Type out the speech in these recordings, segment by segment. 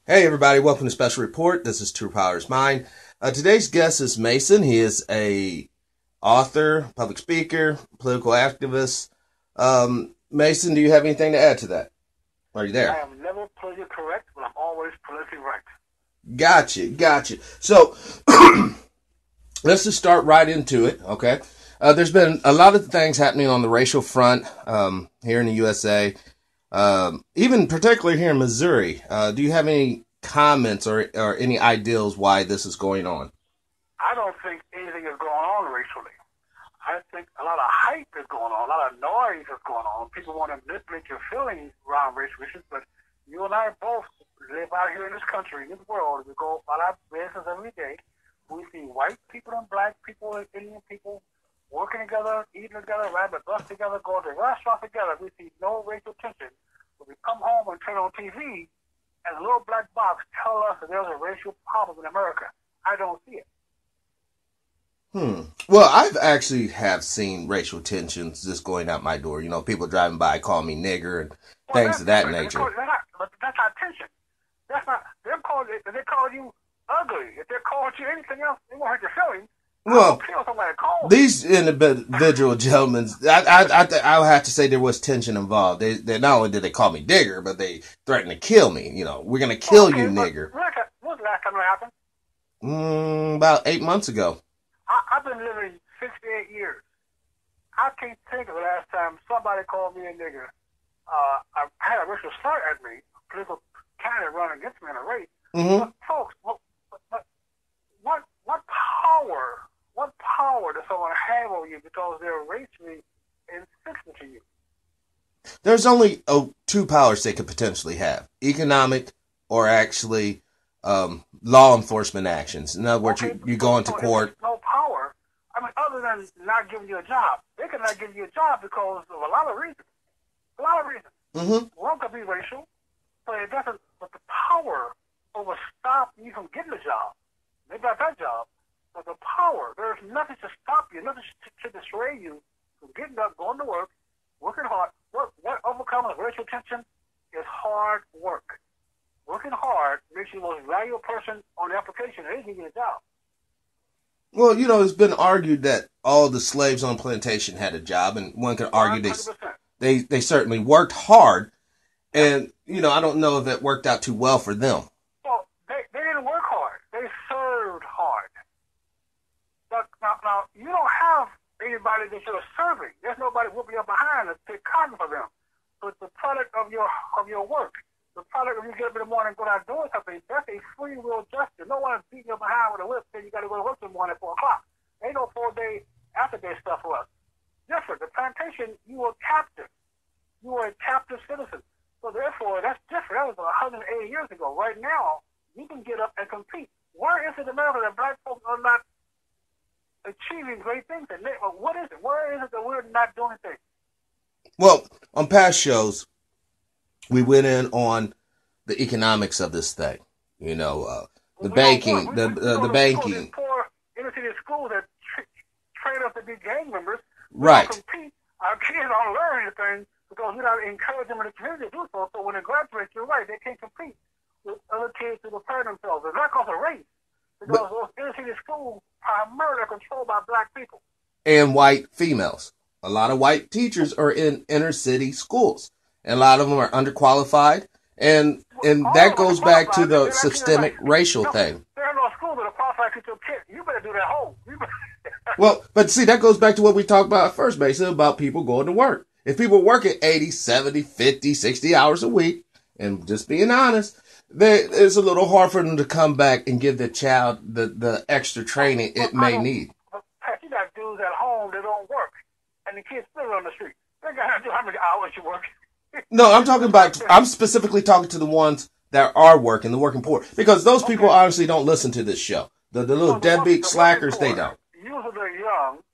Hey everybody, welcome to Special Report. This is TruePowerIsMine. Today's guest is Mason. He is a author, public speaker, political activist. Mason, do you have anything to add to that? Are you there? I am never politically correct, but I'm always politically right. Gotcha. So let's just start right into it, okay? There's been a lot of things happening on the racial front here in the USA, even particularly here in Missouri. Do you have any comments or any ideals why this is going on? I don't think anything is going on racially. I think a lot of hype is going on, a lot of noise is going on. People want to manipulate your feelings around racial issues, but you and I both live out here in this country, in this world. We go about our business every day. We see white people and black people and Indian people working together, eating together, riding the bus together, going to restaurants together. We see no racial tension. When we come home and turn on TV, and a little black box tell us that there's a racial problem in America. I don't see it. Well, I've actually have seen racial tensions just going out my door. You know, people driving by call me nigger and things of that nature. But that's not tension. That's not. If they call you ugly, if they call you anything else, they won't hurt your feelings. Well, these individual gentlemen, I would have to say there was tension involved. They not only did they call me nigger, but they threatened to kill me. You know, we're gonna kill you, nigger. When was the last time that happened? About 8 months ago. I've been living 68 years. I can't think of the last time somebody called me a nigger. I had a racial slur at me, a political candidate running against me in a race. Mm-hmm. But folks, what power does someone have over you because they're racially insensitive to you? There's only two powers they could potentially have: economic or actually law enforcement actions. In other words, you go into court. No power. I mean, other than not giving you a job, they can not give you a job because of a lot of reasons. Mm-hmm. One could be racial, but it doesn't. But the power over stop you from getting a job. Maybe not that job, but the power. There's nothing to stop you, nothing to dissuade you from getting up, going to work, working hard. What overcoming racial tension is hard work. Working hard makes you the most valuable person on the application. They can get a job. Well, you know, it's been argued that all the slaves on plantation had a job, and one could argue 100%. they certainly worked hard, and you know, I don't know if it worked out too well for them. Well, they didn't work hard. They served hard. But now you don't have anybody that you're serving. There's nobody whooping you behind to take cotton for them. So it's the product of your work. The product of you get up in the morning and go out doing something, that's a free will gesture. No one is beating you behind with a whip saying you got to go to work in the morning at 4 o'clock. Ain't no 4-day, after-day stuff for us. Different. The plantation, you were captive. You were a captive citizen. So therefore, that's different. That was 180 years ago. Right now, you can get up and compete. Where is it in America that black folks are not achieving great things? What is it? Where is it that we're not doing things? Well, on past shows, we went in on the economics of this thing. You know, the banking, the banking. Poor inner city schools that train us to be gang members. Right. We don't compete. Our kids don't learn anything because we don't encourage them in the community to do so. So when they graduate, you're right, they can't compete with other kids who prepare themselves. It's not because of race. Because those inner city schools primarily are controlled by black people. And white females. A lot of white teachers are in inner city schools. And a lot of them are underqualified. And that goes back to the systemic racial thing. There are no schools that are qualified to teach your kids. You better do that home. Well, but see, that goes back to what we talked about first, basically, about people going to work. If people work at 80, 70, 50, 60 hours a week, and just being honest, it's a little hard for them to come back and give the child the extra training it may need. You got dudes at home that don't work, and the kids still on the street. They got to do how many hours you work. No, I'm specifically talking to the ones that are working, the working poor. Because those people honestly don't listen to this show. The little deadbeat slackers, they don't. Usually they're young.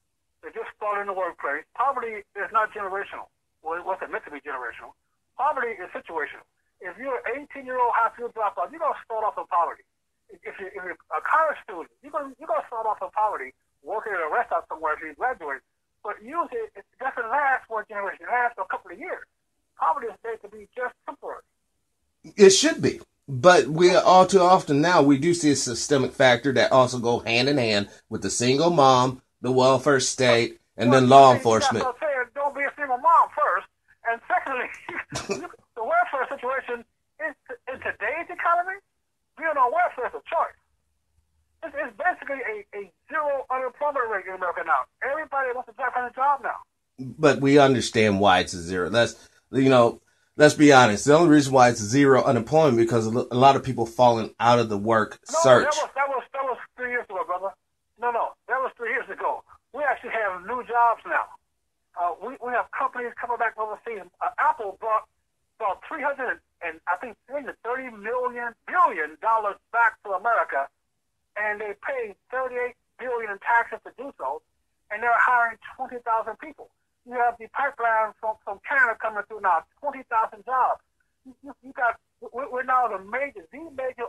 They just start in the workplace. Poverty is not generational. Well, it wasn't meant to be generational. Poverty is situational. If you're an 18-year-old high school dropout, you're going to start off in poverty. If you're a college student, you're going to start off in poverty, working at a restaurant somewhere after you graduate. But usually it doesn't last for a generation. It lasts for a couple of years. Poverty is made to be just temporary. It should be. But we all too often now, we do see a systemic factor that also go hand in hand with the single mom, the welfare state, and then law enforcement. You saying don't be a single mom first. And secondly, the welfare situation in today's economy, being on welfare is a choice. It's basically a zero unemployment rate in America now. Everybody wants to find a job now. But we understand why it's a zero. Let's be honest. The only reason why it's zero unemployment because a lot of people falling out of the work search. That was 3 years ago, brother. No, that was 3 years ago. We actually have new jobs now. We have companies coming back overseas. Apple brought $330 billion back to America, and they paid $38 billion in taxes to do so, and they're hiring 20,000 people. You have the pipeline from Canada coming through now, 20,000 jobs. We're now the major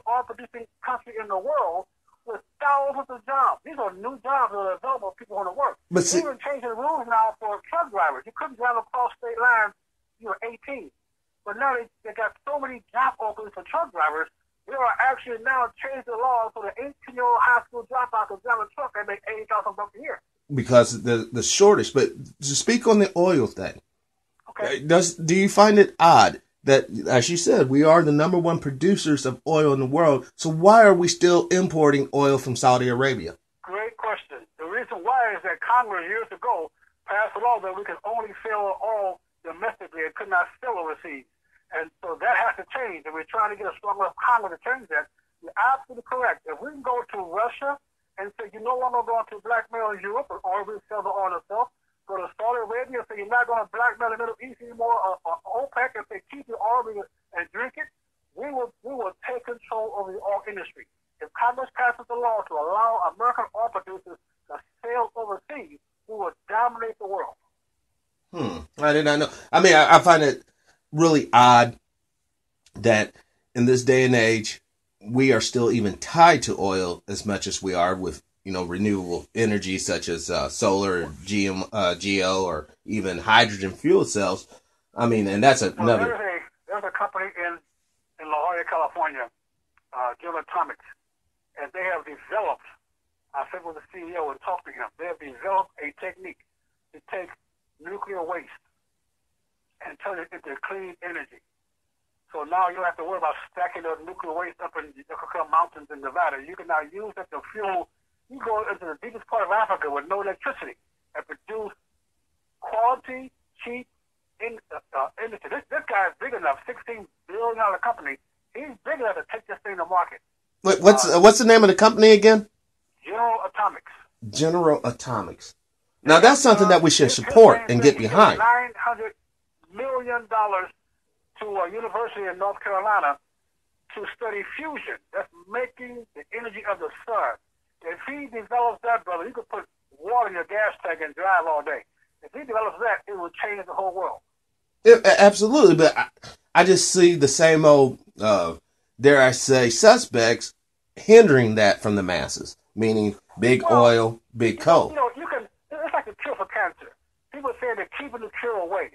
oil producing country in the world with thousands of jobs. These are new jobs that are available. People want to work. But they're even changing the rules now for truck drivers. You couldn't drive across state lines. You were 18. But now they got so many job openings for truck drivers. They are actually now changing the law so the 18-year-old high school dropout can drive a truck and make $80,000 a year. Because the shortage. But to speak on the oil thing, okay. Do you find it odd that, as you said, we are the number one producers of oil in the world, so why are we still importing oil from Saudi Arabia? Great question. The reason why is that Congress years ago passed a law that we can only sell oil domestically and could not sell overseas. And so that has to change, and we're trying to get a strong enough Congress to change that. You're absolutely correct. If we can go to Russia and say you're no longer going to blackmail Europe or we sell the oil itself, go to Saudi Arabia and say you're not going to blackmail the Middle East anymore, or OPEC and say keep the oil and drink it, we will take control over the oil industry. If Congress passes a law to allow American oil producers to sell overseas, we will dominate the world. I did not know. I mean, I find it really odd that in this day and age, we are still even tied to oil as much as we are with, renewable energy such as solar, geo, or even hydrogen fuel cells. I mean, and that's another. Well, there's a company in La Jolla, California, General Atomics, and they have developed, I said with the CEO and talked to him, they have developed a technique to take nuclear waste and turn it into clean energy. So now you don't have to worry about stacking the nuclear waste up in the mountains in Nevada. You can now use that to fuel. You go into the deepest part of Africa with no electricity and produce quality, cheap energy. This guy is big enough, $16 billion company. He's big enough to take this thing to market. Wait, what's the name of the company again? General Atomics. General Atomics. Now that's something that we should support and get behind. $900 million to a university in North Carolina to study fusion. That's making the energy of the sun. If he develops that, brother, you could put water in your gas tank and drive all day. If he develops that, it will change the whole world. Absolutely, but I just see the same old, dare I say, suspects hindering that from the masses, meaning big oil, big coal. It's like a cure for cancer. People say they're keeping the cure away.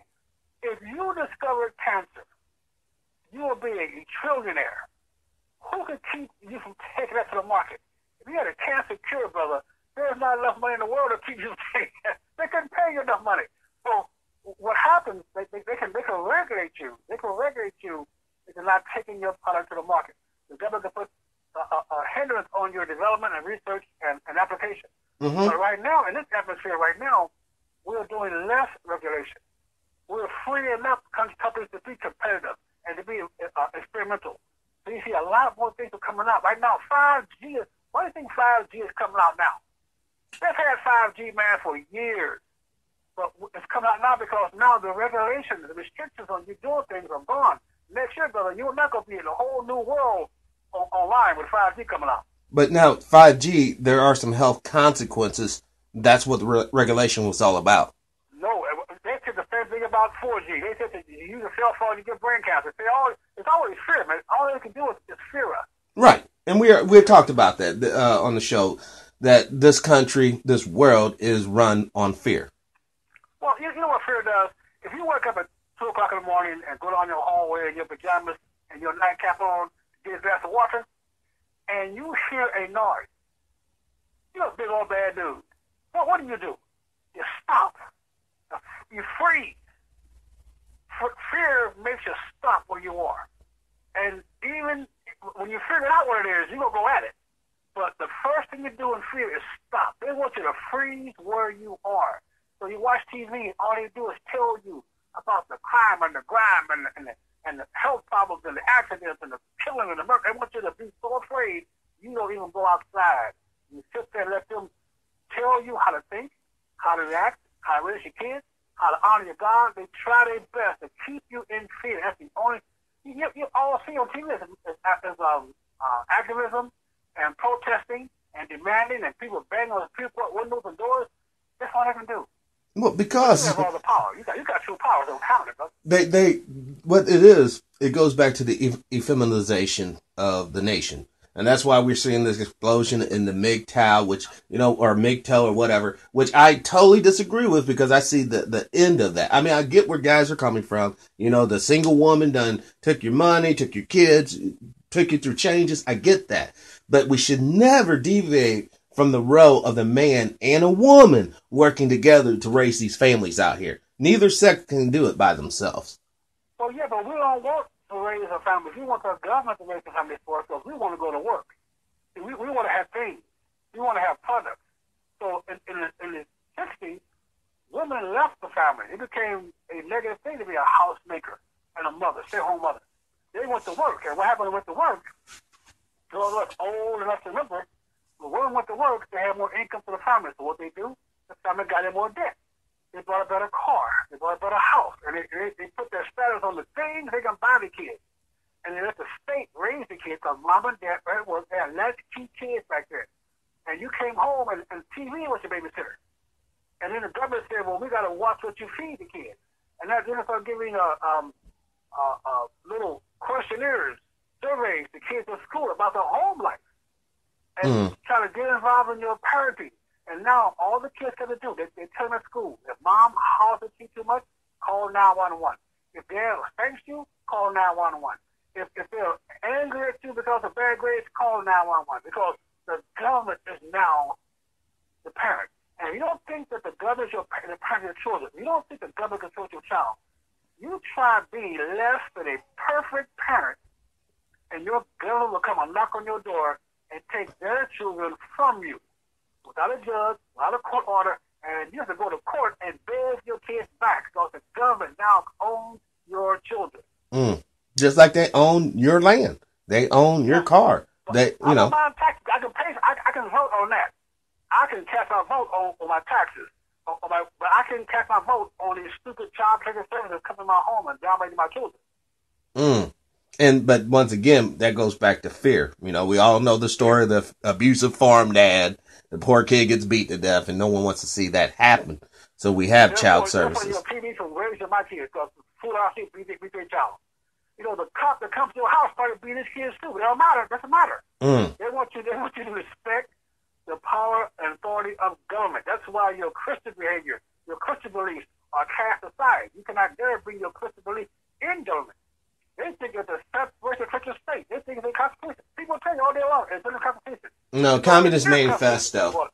If you discovered cancer, you will be a trillionaire. Who could keep you from taking that to the market? If you had a cancer cure, brother, there's not enough money in the world to keep you taking that. They couldn't pay you enough money. So what happens, they can regulate you. They can regulate you if you're not taking your product to the market. The government can put a hindrance on your development and research and application. Mm-hmm. But right now, in this atmosphere right now, we're doing less regulation. We're freeing up companies to be competitive and to be experimental. So you see a lot more things are coming out. Right now, 5G is, why do you think 5G is coming out now? They've had 5G, man, for years. But it's coming out now because now the regulations, the restrictions on you doing things are gone. Next year, brother, you're not going to be in a whole new world online with 5G coming out. But now 5G, there are some health consequences. That's what the regulation was all about. No, they said the same thing about 4G. They said that you use a cell phone, you get brain cancer. It's always fear, man. All they can do is fear us. Right, and we talked about that on the show, that this country, this world is run on fear. Well, you know what fear does? If you wake up at 2 o'clock in the morning and go down your hallway in your pajamas and your nightcap on, get a glass of water, and you hear a noise. You're a big old bad dude. Well, what do? You stop. You freeze. Fear makes you stop where you are. And even when you figure out what it is, you're going to go at it. But the first thing you do in fear is stop. They want you to freeze where you are. So you watch TV, and all they do is tell you about the crime and the grime and the health problems and the accidents and the killing and the murder. They want you to be so afraid you don't even go outside. You sit there and let them tell you how to think, how to react, how to raise your kids, how to honor your God. They try their best to keep you in fear. That's the only... You all see on TV is activism and protesting and demanding and people banging on the people windows and doors. That's all they can do. Well, because you have all the power. You got true power. Don't count it, bro. What it is, it goes back to the effeminization of the nation. And that's why we're seeing this explosion in the MGTOW, which, or MGTOW or whatever, which I totally disagree with because I see the end of that. I mean, I get where guys are coming from. The single woman took your money, took your kids, took you through changes. I get that. But we should never deviate from the role of the man and a woman working together to raise these families out here. Neither sex can do it by themselves. Well, yeah, but we don't want to raise a family. We want the government to raise a family for us because we want to go to work. We want to have things. We want to have products. So in the 60s, women left the family. It became a negative thing to be a housemaker and a mother, stay-at-home mother. They went to work. And what happened when they went to work, those of us old enough to remember, when women went to work, they had more income for the family. So what they do, the family got in more debt. They bought a better car. They bought a better house. And they put their status on the things they can buy the kids. And they let the state raise the kids because mom and dad were at work. They had latchkey kids back then. And you came home and TV was your babysitter. And then the government said, well, we got to watch what you feed the kids. And then they started giving little questionnaires, surveys to kids in school about their home life. And try to get involved in your parenting. And now all the kids got to do, they tell them at school, if mom hollers at you too much, call 911. If dad spanks you, call 911. If they're angry at you because of bad grades, call 911. Because the government is now the parent. And you don't think that the government is the parent of your children. You don't think the government controls your child. You try to be less than a perfect parent, and your government will come and knock on your door and take their children from you without a judge, without a court order, and you have to go to court and beg your kids back because the government now owns your children. Just like they own your land. They own your car. I don't mind taxes. I can pay. I can vote on that. I can cast my vote on my taxes. But I can cast my vote on these stupid child care services coming to my home and dominating my children. But once again, that goes back to fear. We all know the story of the abusive farm dad. The poor kid gets beat to death, and no one wants to see that happen. So we have child services. TV from raising my kids because the fool I see beat their child. The cop that comes to your house started beating his kids too. It don't matter. It doesn't matter. They want you to respect the power and authority of government. That's why your Christian behavior, your Christian beliefs are cast aside. You cannot dare bring your Christian belief in government. They think it's a separation of church and state. They think it's a constitution. People tell you all day long it's in the constitution. No, Communist Manifesto.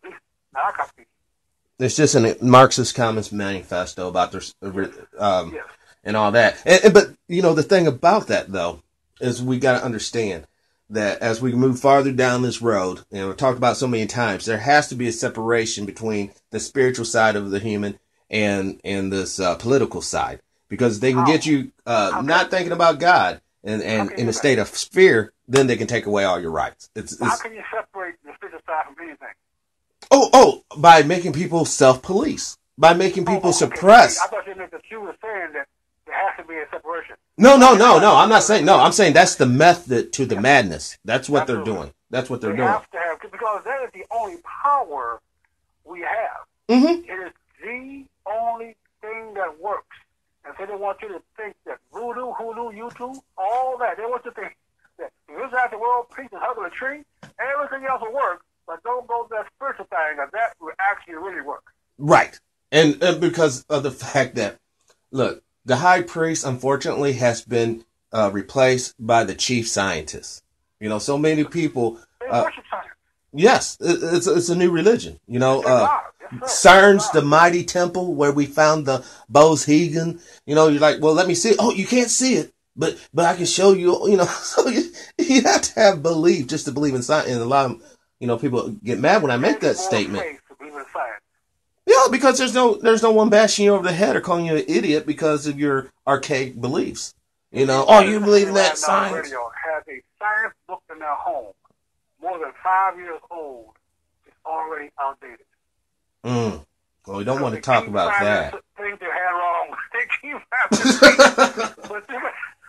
It's just a Marxist Communist Manifesto about their and all that. But the thing about that though is we got to understand that as we move farther down this road, and we've talked about so many times, there has to be a separation between the spiritual side of the human and this political side. Because they can get you not thinking about God and in a state of fear, then they can take away all your rights. How can you separate the spiritual side from anything? By making people self-police. By making people suppress. I thought you were saying that there has to be a separation. No. I'm not saying, no. I'm saying that's the method to the madness. That's what they're doing. That's what they're doing. Have to have, because that is the only power we have. It is the only thing that works. And so they want you to think that voodoo, hoodoo, YouTube, all that. They want you to think that if you got the world peace and hugging a tree, everything else will work, but don't go to that spiritual thing, because that will actually really work. Right. And because of the fact that, look, the high priest, unfortunately, has been replaced by the chief scientist. You know, so many people. They worship science. Yes, it's a new religion. You know, Yes, CERN's the mighty temple where we found the Bose-Hagen. You know, you're like, well, let me see it. Oh, you can't see it, but I can show you. You know, so you have to have belief just to believe in science. And a lot of people get mad when I make that statement. Faith to believe in science. Yeah, because there's no one bashing you over the head or calling you an idiot because of your archaic beliefs. You know, oh, you believe in that science? Radio has a science book in their home, more than 5 years old. It's already outdated. Well, we don't want to talk about that. Things they had wrong. They keep having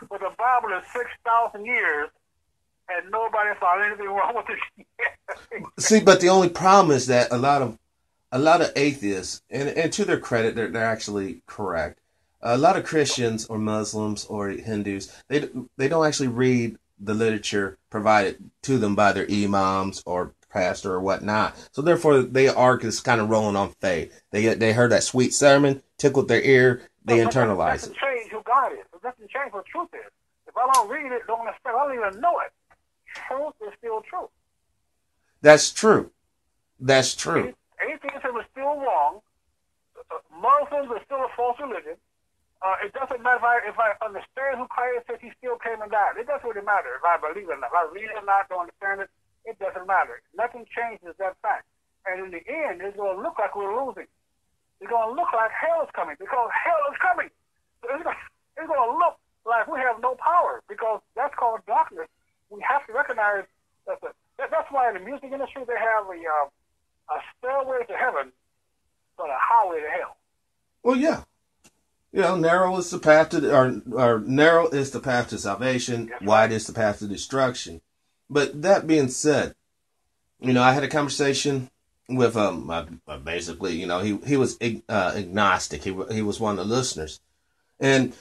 but the Bible is 6,000 years, and nobody found anything wrong with it. See, but the only problem is that a lot of atheists, and to their credit, they're actually correct. A lot of Christians or Muslims or Hindus, they don't actually read the literature provided to them by their imams or pastor or whatnot. So therefore, they are just kind of rolling on faith. They heard that sweet sermon, tickled their ear, they internalize it. It doesn't change who God is. It doesn't change what truth is. If I don't read it, don't understand, I don't even know it. Truth is still true. That's true. That's true. Atheism is still wrong. Muslims are still a false religion. It doesn't matter if I understand who Christ is, he still came and died. It doesn't really matter if I believe it or not. If I read it or not, don't understand it, it doesn't matter. Nothing changes that fact. And in the end, it's going to look like we're losing. It's going to look like hell is coming because hell is coming. So it's going to look like we have no power because that's called darkness. We have to recognize that's why in the music industry they have a stairway to heaven, but a highway to hell. Well, yeah. You know, narrow is the path to salvation, yes, wide is the path to destruction. But that being said, you know, I had a conversation with basically, you know, he was agnostic. He was one of the listeners, and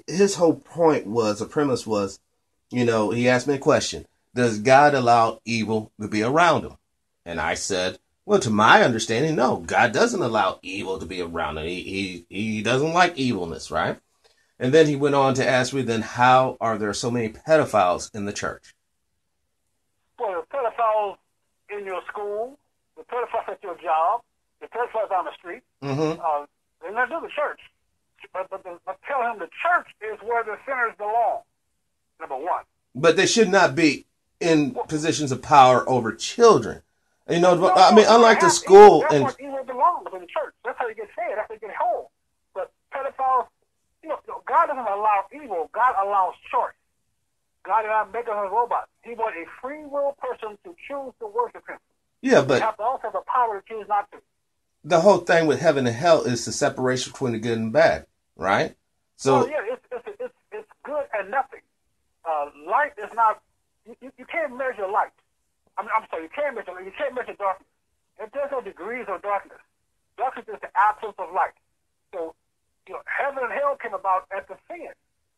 his whole point was, a premise was, you know, he asked me a question: does God allow evil to be around him? And I said, well, to my understanding, no. God doesn't allow evil to be around him. He doesn't like evilness, right? And then he went on to ask me, then how are there so many pedophiles in the church? Well, the pedophiles in your school, the pedophiles at your job, the pedophiles on the street, they're not in the church. But tell him the church is where the sinners belong, number one. But they should not be in positions of power over children. You know, unlike the school. That's what evil belongs in the church. That's how you get saved. That's how you get whole. But pedophiles, you know, God doesn't allow evil. God allows choice. God did not make us a robot. He wants a free will person to choose to worship him. Yeah, but you have to also have the power to choose not to. The whole thing with heaven and hell is the separation between the good and bad, right? So it's good and nothing. Light is not. You can't measure light. I'm sorry, you can't measure darkness. There's no degrees of darkness. Darkness is the absence of light. So, you know, heaven and hell came about at the sin,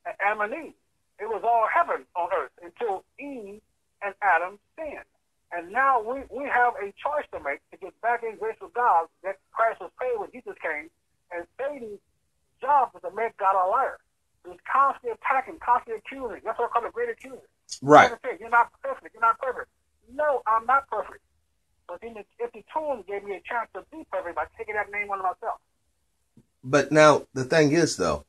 at Adam and Eve. It was all heaven on earth until Eve and Adam sinned. And now we have a choice to make to get back in grace with God that Christ was paid when Jesus came. And Satan's job was to make God a liar. He's constantly attacking, constantly accusing. That's what I call the great accuser. Right. You're not perfect. You're not perfect. No, I'm not perfect. But then the empty tomb gave me a chance to be perfect by taking that name on myself. But now, the thing is, though,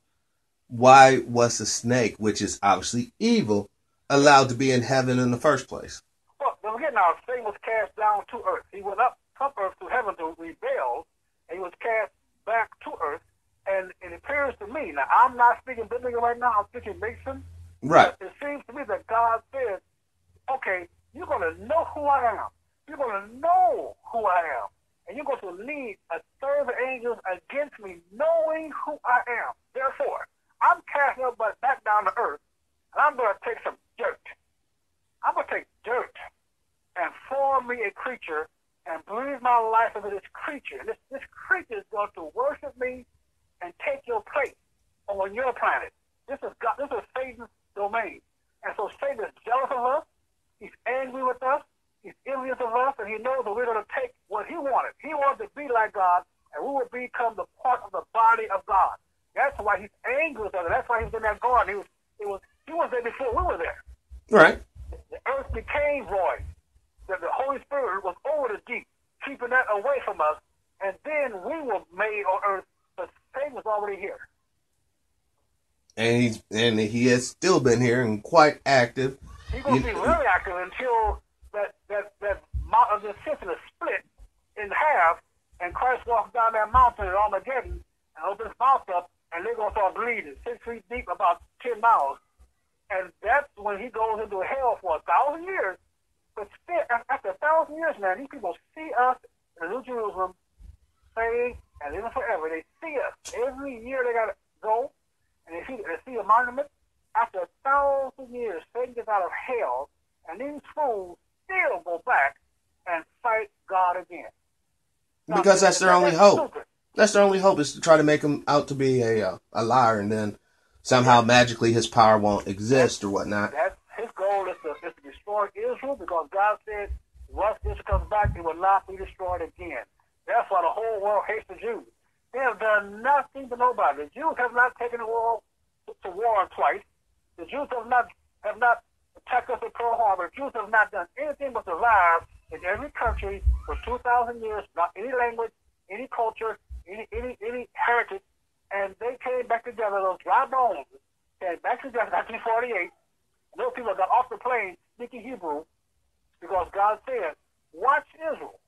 why was the snake, which is obviously evil, allowed to be in heaven in the first place? Well, don't forget now, Satan was cast down to earth. He went up from earth to heaven to rebel, and he was cast back to earth. And it appears to me, now I'm not speaking biblically right now, I'm speaking Mason. Right. It seems to me that God said, okay, you're going to know who I am. You're going to know who I am. And you're going to lead a third of angels against me, knowing who I am. Therefore, I'm casting up back down to earth, and I'm going to take some dirt. I'm going to take dirt and form me a creature and breathe my life into this creature. And this creature is going to worship me and take your place on your planet. This is God. This is Satan's domain. And so Satan is jealous of us. He's angry with us. He's envious of us, and he knows that we're going to take what he wanted. He wanted to be like God, and we will become the part of the body of God. That's why he's angry with us. That's why he's in that garden. He was there before we were there. Right. became void. That the Holy Spirit was over the deep, keeping that away from us, and then we were made on earth, but Satan was already here. And he has still been here and quite active. He's going to be really active until that mountain of the system is split in half, and Christ walks down that mountain at Armageddon and opens his mouth up, and they're going to start bleeding 6 feet deep, about 10 miles. And that's when he goes into hell for 1,000 years. But still, after 1,000 years, man, these people see us in the New Jerusalem, saved and living forever. They see us. Every year they got to go, and they see a monument. After 1,000 years, Satan gets out of hell, and these fools still go back and fight God again. Now, because that's their only hope. Stupid. That's their only hope, is to try to make him out to be a liar, and then somehow magically his power won't exist or whatnot. That's his goal is to destroy Israel, because God said once Israel comes back, it will not be destroyed again. That's why the whole world hates the Jews. They have done nothing to nobody. The Jews have not taken the world to war twice. The Jews have not attacked us at Pearl Harbor. The Jews have not done anything but survive in every country for 2,000 years, not any language, any culture, any heritage, and they came back together. Those dry bones came back together in 1948. Those people got off the plane speaking Hebrew because God said, "Watch Israel.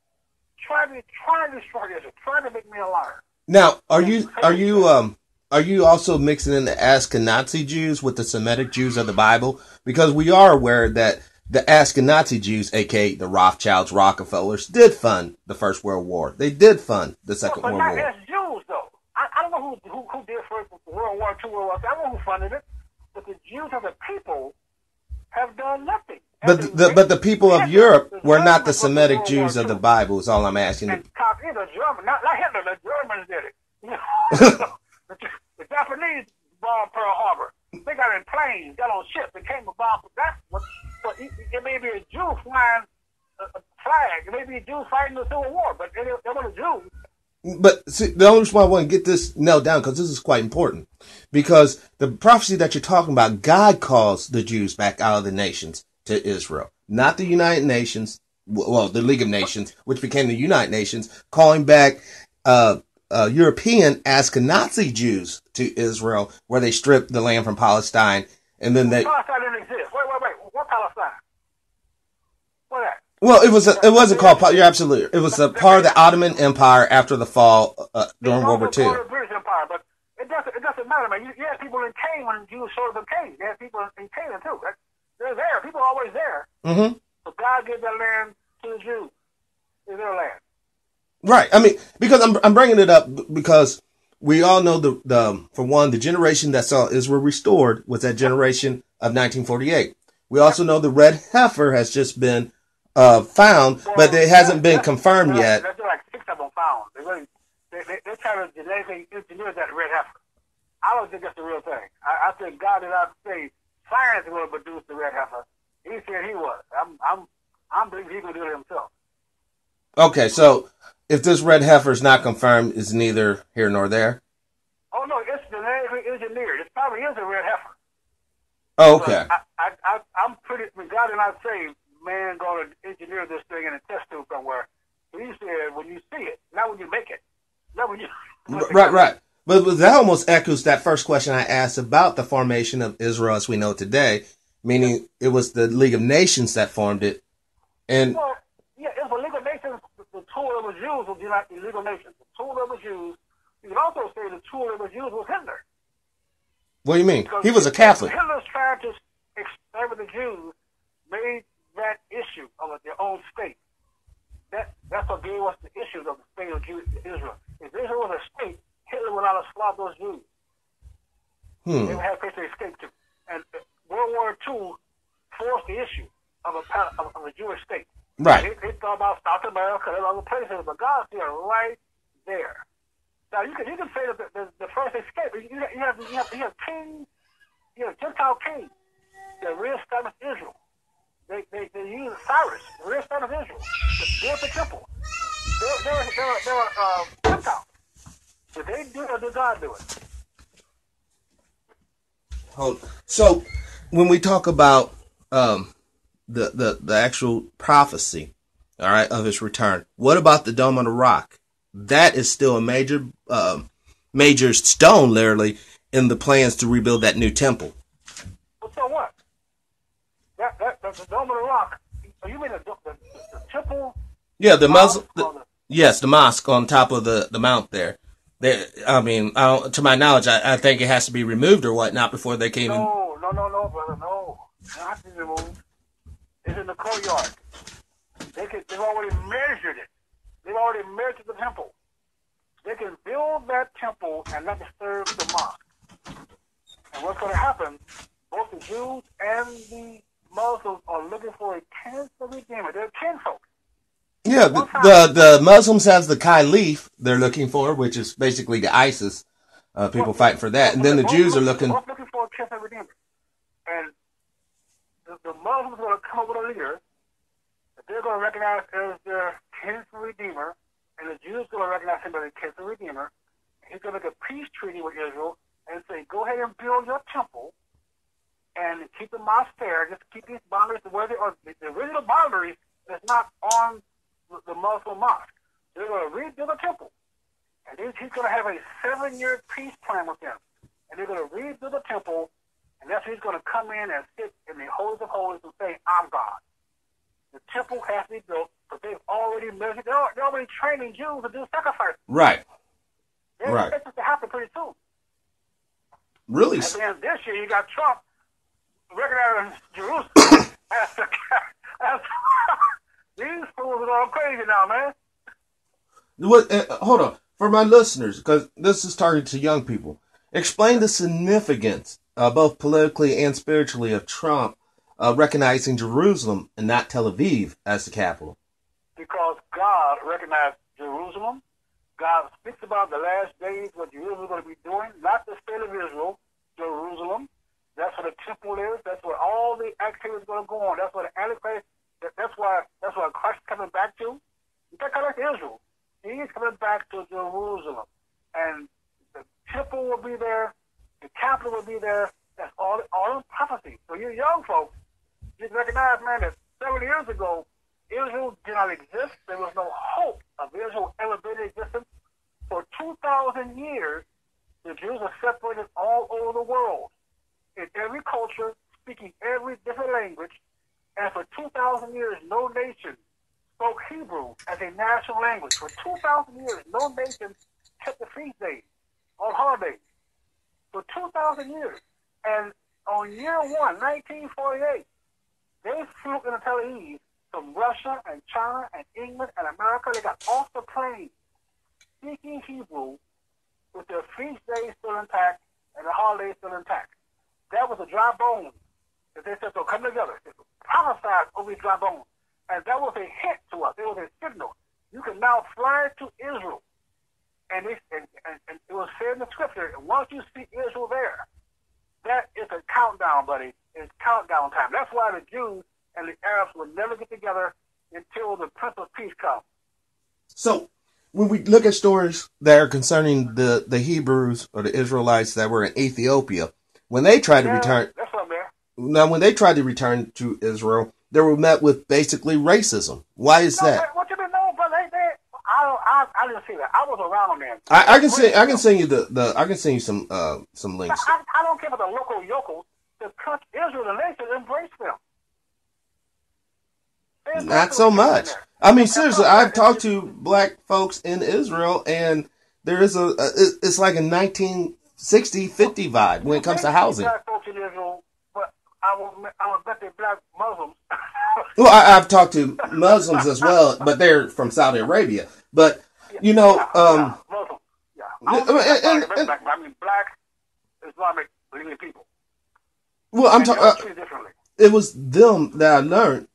Try to destroy Israel. Try to make me a liar." Now, are you also mixing in the Ashkenazi Jews with the Semitic Jews of the Bible? Because we are aware that the Ashkenazi Jews, aka the Rothschilds, Rockefellers, did fund the First World War. They did fund the Second World War. But not as Jews, though. I don't know who did First World War, II World War. I don't know who funded it. But the Jews as a people have done nothing. But the people of Europe were not the Semitic Jews of the Bible, is all I'm asking. And the German, not Hitler, the Germans did it. The Japanese bombed Pearl Harbor. They got in planes, got on ships, they came to bomb. That's what. So it may be a Jew flying a flag. It may be a Jew fighting the Civil War, but they were the Jews. But see, the only reason why I want to get this nailed down, because this is quite important, because the prophecy that you're talking about, God calls the Jews back out of the nations to Israel, not the United Nations, well, the League of Nations, which became the United Nations, calling back European Ashkenazi Jews to Israel, where they stripped the land from Palestine, and then they. Palestine didn't exist. Wait. What Palestine? What that? Well, it wasn't called. You're absolutely. It was a part of the Ottoman Empire after the fall during World War II. Part of the British Empire, but it doesn't matter, man. You had people in Canaan when the Jews showed up in Canaan. You had people in Canaan too. They're there. People are always there. Mm-hmm. So God gave that land to the Jews. It's their land. Right. I mean, because I'm bringing it up because we all know for one, the generation that saw Israel restored was that generation of 1948. We also know the red heifer has just been found, but it hasn't been confirmed yet. There's like 6 of them found. They're trying to genetically engineer that red heifer. I don't think that's the real thing. I think God did not say science will produce the red heifer. He said he was. I'm believing he's going to do it himself. Okay, so if this red heifer is not confirmed, it's neither here nor there? Oh, no, it's genetically engineered. It probably is a red heifer. Oh, okay. I'm pretty, when God did not say, man, going to engineer this thing in a test tube somewhere. He said, when you see it, not when you make it. Not when you... Right. But that almost echoes that first question I asked about the formation of Israel as we know today, meaning it was the League of Nations that formed it. And well, yeah, it was the League of Nations. The tool of the Jews was not the League of Nations. The tool of the Jews, you could also say the tool of the Jews was Hitler. What do you mean? Because he was a Catholic. Hitler's trying to explain the Jews made that issue of their own state. That's what gave us the issue of the state of Israel. If Israel was a state, Hitler would not have slaughtered those Jews. They would have a place to escape to. And World War II forced the issue of a Jewish state. Right. They thought about South America and other places, but God's there, right there. Now you can say that the first escape. You have kings, you have Gentile kings that reestablished Israel. They used Cyrus to reestablish Israel, to build the temple. They were Gentiles. Did they do it or did God do it? So when we talk about the actual prophecy, all right, of his return. What about the Dome on the Rock? That is still a major stone, literally, in the plans to rebuild that new temple. Well, so what? The Dome of the Rock. You mean the temple? Yeah, the Muslim. Yes, the mosque on top of the mount there. I mean, to my knowledge, I think it has to be removed or whatnot before they came. No, brother, no. It has to be removed. It's in the courtyard. They've already measured it. They've already measured the temple. They can build that temple and not disturb the mosque. And what's going to happen, both the Jews and the Muslims are looking for a kinsman redeemer. They're kinfolk. Yeah, the Muslims has the Caliph they're looking for, which is basically the ISIS people fighting for that. And then the Jews are looking for a kinsman redeemer. And the Muslims are going to come up with a leader that they're going to recognize as their kinsman redeemer, and the Jews are going to recognize him as a kinsman redeemer. He's going to make a peace treaty with Israel and say, go ahead and build your temple and keep the mosque there. Just keep these boundaries where they are. The original boundaries is not on the Muslim mosque. They're going to rebuild the temple. And he's going to have a 7-year peace plan with them. And they're going to rebuild the temple, and that's when he's going to come in and sit in the holies of holies and say, I'm God. The temple has to be built, but they've already measured. They're already training Jews to do sacrifices. Right. They expect this to happen pretty soon. Really? And then this year you got Trump recognizing Jerusalem as these fools are all crazy now, man. Hold on. For my listeners, because this is targeted to young people, explain the significance, both politically and spiritually, of Trump recognizing Jerusalem and not Tel Aviv as the capital. Because God recognized Jerusalem. God speaks about the last days, what Jerusalem is going to be doing, not the state of Israel, Jerusalem. That's where the temple is. That's where all the activity is going to go on. That's where the Antichrist. That's why Christ is coming back to. He's not coming back to Israel. He is coming back to Jerusalem, and the temple will be there. The capital will be there. That's all in prophecy. So you young folks, you recognize, man, that 7 years ago, Israel did not exist. There was no hope of Israel ever being in existence. For 2,000 years, the Jews are separated all over the world, in every culture, speaking every different language. And for 2,000 years, no nation spoke Hebrew as a national language. For 2,000 years, no nation kept the feast days on holidays. For 2,000 years. And on year 1, 1948, they flew into Tel Aviv from Russia and China and England and America. They got off the plane speaking Hebrew with their feast days still intact and the holidays still intact. That was a dry bone that they said, so come together. It prophesied over these dry bones. And that was a hint to us. It was a signal. You can now fly to Israel. And it was said in the scripture, once you see Israel there, that is a countdown, buddy. It's countdown time. That's why the Jews and the Arabs will never get together until the Prince of Peace comes. So, when we look at stories that are concerning the Hebrews or the Israelites that were in Ethiopia, when they tried to return, that's what, man. Now, when they tried to return to Israel, they were met with basically racism. Why is that? What you mean, no, but I didn't see that. I was around them. I can send you some links. I don't care about the local yokels. The country, Israel, the nation, embraced them. Not so much. I mean, seriously, I've talked to black folks in Israel, and there is it's like a 1960-50 vibe when it comes to housing. Black folks in Israel, but I would bet they're black Muslims. Well, I've talked to Muslims as well, but they're from Saudi Arabia. But you know, Muslims. Yeah, I mean, black Islamic leading people. Well, I'm talking. It was them that I learned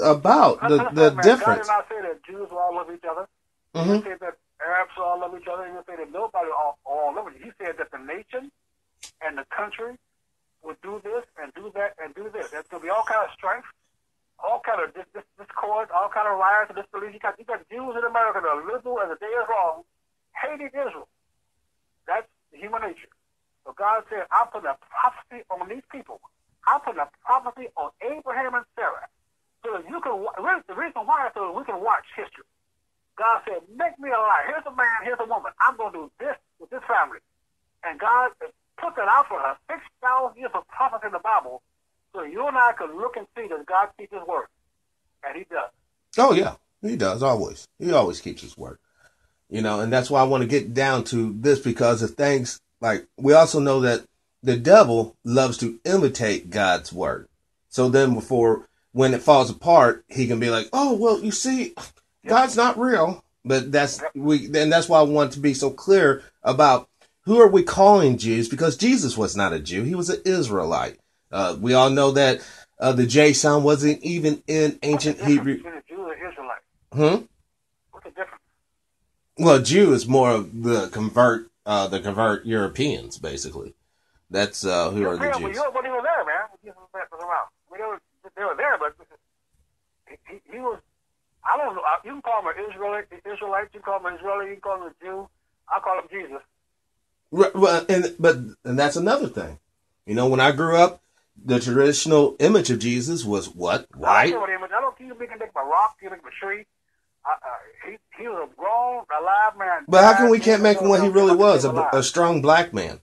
about the difference. God did not say that Jews will all love each other. He didn't say that Arabs will all love each other. He didn't say that nobody all love each other. He said that the nation and the country would do this and do that and do this. There's going to be all kind of strife, all kind of discord, all kind of riots and disbelief. You got Jews in America that are liberal and the day is wrong, hating Israel. That's human nature. So God said, I'm putting a prophecy on these people. I'm putting a prophecy on Abraham and Sarah. so that you can, the reason why is so that we can watch history. God said, make me a light. Here's a man, here's a woman. I'm going to do this with this family. And God put that out for us, 6,000 years of prophecy in the Bible, so you and I can look and see that God keeps his word. And he does. Oh, yeah. He does, always. He always keeps his word. And that's why I want to get down to this, because of things like, we also know that the devil loves to imitate God's word. So then when it falls apart, he can be like, oh, well, you see, God's not real. But that's why I want to be so clear about who are we calling Jews, because Jesus was not a Jew. He was an Israelite. We all know that the J sound wasn't even in ancient Hebrew. Between a Jew and an Hmm? Israelite. What's the difference? Well, Jew is more of the convert Europeans, basically. That's who are the Jews. But he was there, man. Jesus was around. They were there, but he was. I don't know. You can call him an Israelite. You can call him an Israeli. You can call him a Jew. I call him Jesus. Well, and that's another thing. When I grew up, the traditional image of Jesus was what? White? I don't think you can make a rock, you can make a tree. He was a grown, alive man. But how come we can't make him what he really was, a strong black man?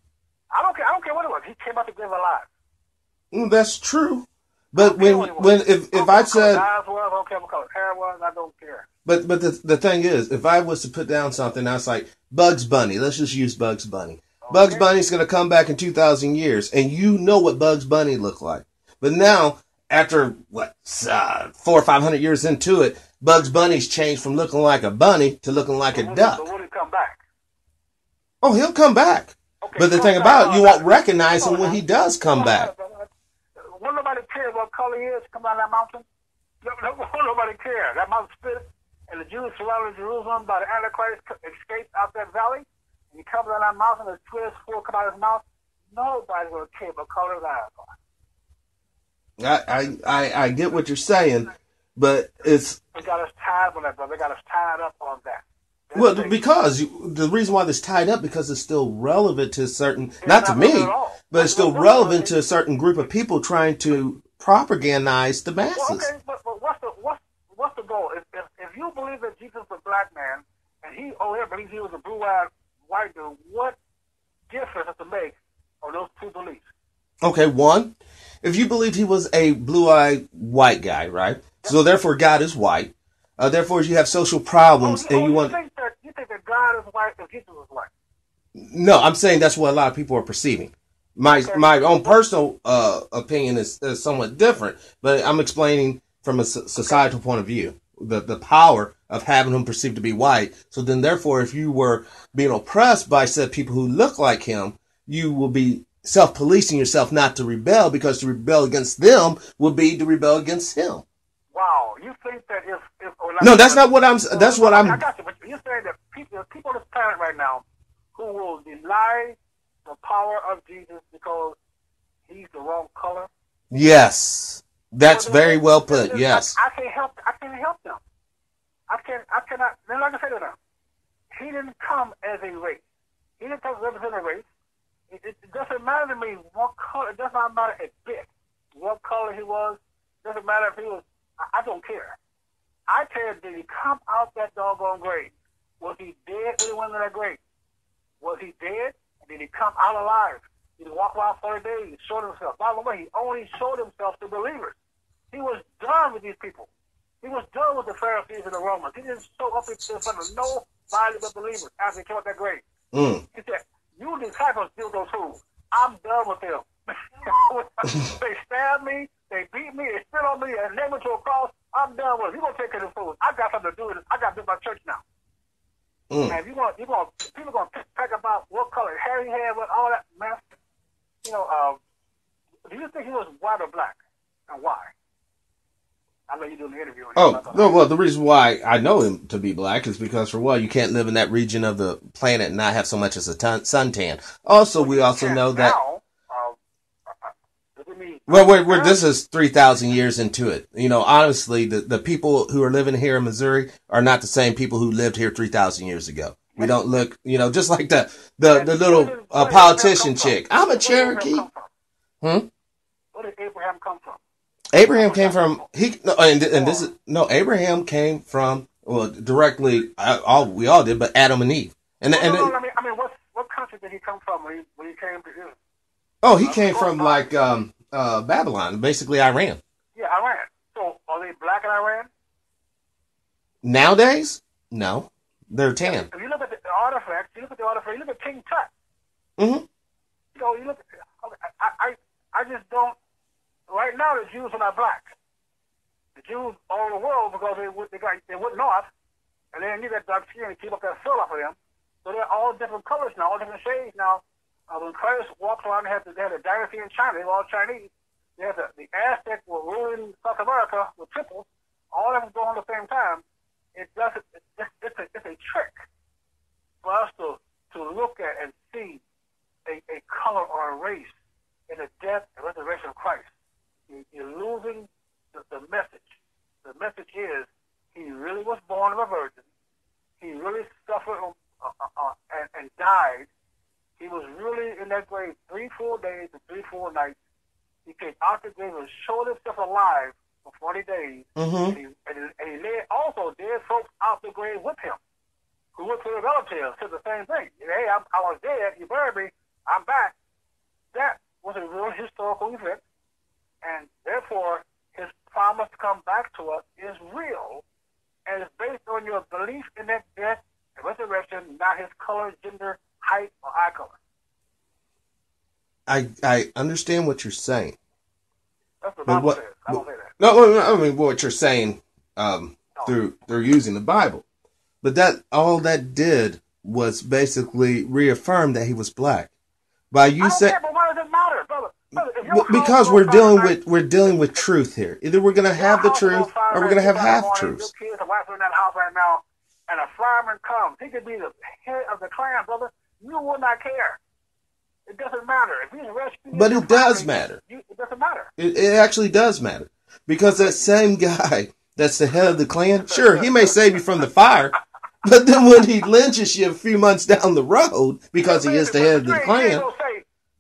I don't care what it was. He came out to give alive. That's true. But if I said, I don't care what color his hair was, I don't care. But the thing is, if I was to put down something, I was like, Bugs Bunny. Let's just use Bugs Bunny. Okay. Bugs Bunny's going to come back in 2,000 years, and you know what Bugs Bunny looked like. But now, after 400 or 500 years into it, Bugs Bunny's changed from looking like a bunny to looking like a duck. So will he come back? Oh, he'll come back. Okay, but the thing about it, you won't recognize him when he does come back. Won't nobody care what color he is come out of that mountain? Won't nobody care. That mountain split, and the Jews surrounding Jerusalem by the Antichrist escaped out that valley. And he comes out of that mountain, the twist four come out of his mouth. Nobody's going to care what color his eyes are. I get what you're saying, but it's... They got us tied on that, brother. They got us tied up on that. Well, because the reason why this tied up, because it's still relevant to a certain, not to me, but it's still relevant to a certain group of people trying to propagandize the masses. Well, okay, but what's the goal? If you believe that Jesus was a black man, and he believes he was a blue-eyed white dude, what difference does it make on those two beliefs? Okay, one, if you believed he was a blue-eyed white guy, right? Yep. So therefore God is white. Therefore, you have social problems, and you want. You think that God is white and Jesus is white? No, I'm saying that's what a lot of people are perceiving. My own personal opinion is somewhat different, but I'm explaining from a societal point of view the power of having him perceived to be white. So then, therefore, if you were being oppressed by said people who look like him, you will be self-policing yourself not to rebel, because to rebel against them would be to rebel against him. Wow, you think that if no, that's not what I'm. That's what I'm. I got you, but you're saying that people on this planet right now who will deny the power of Jesus because he's the wrong color. Yes, that's very well put. Yes, I can't help them. I cannot. Then, like I said to them, he didn't come as a race. He didn't come to represent a race. It doesn't matter to me what color. It does not matter a bit what color he was. It doesn't matter if he was. I don't care. I care, did he come out that doggone grave? Was he dead when he went in that grave? Was he dead? Did he come out alive? Did he walk around 40 days? Showed himself. By the way, he only showed himself to believers. He was done with these people. He was done with the Pharisees and the Romans. He didn't show up in front of nobody but believers after he came out that grave. He said, you disciples build those fools. I'm done with them. They stabbed me. They beat me. They spit on me and nailed me to a cross. I'm done with it. You're going to take care of the fools. I got something to do with it. I got to build my church now. And people are going to talk about what color hair he had, what all that mess. Do you think he was white or black? And why? I know you're doing the interview. Well, the reason why I know him to be black is because, for one, you can't live in that region of the planet and not have so much as a suntan. Also, we also know that... Well, this is 3,000 years into it. Honestly, the people who are living here in Missouri are not the same people who lived here 3,000 years ago. We don't look, just like the little politician chick. I'm a Cherokee. Where did Abraham come from? Abraham came from and this is no. Abraham came from directly. We all did, but Adam and Eve. I mean, what country did he come from when he came to Israel? Oh, he came from like Babylon, basically Iran. Yeah, Iran. So are they black in Iran? Nowadays, no, they're tan. If you look at the artifacts, you look at King Tut. Mm-hmm. You know, you look. I just don't. Right now, the Jews are not black. The Jews all over the world, because they went north, and they didn't need that dark skin to keep up that fur off of them. So they're all different colors now, all different shades now. When Christ walked around, they had a dynasty in China. They were all Chinese. They had the Aztecs were ruling South America with temples. All of them going at the same time. It's a trick for us to look at and see a color or a race in the death and resurrection of Christ. You're losing the message. The message is he really was born of a virgin. He really suffered and died. He was really in that grave 3 full days and 3 full nights. He came out the grave and showed himself alive for 40 days. Mm-hmm. And he led also dead folks out the grave with him, who went to the relatives, said the same thing. Hey, I was dead. You buried me. I'm back. That was a real historical event. And therefore, his promise to come back to us is real, and it's based on your belief in that death and resurrection, not his color, gender, height, or eye color. I understand what you're saying. That's what the Bible says. I don't say that. No, I mean what you're saying through using the Bible, but all that did was basically reaffirm that he was black. By you saying, but why does it matter, brother? Because we're dealing with truth here. Either we're gonna have the truth or we're gonna have half truths. Your kids are watching in that house right now, and a fireman comes. He could be the head of the clan, brother. You would not care. It doesn't matter if he's rescued. But it does matter. It doesn't matter. It actually does matter, because that same guy that's the head of the clan, sure, he may save you from the fire, but then when he lynches you a few months down the road because he is the head of the clan.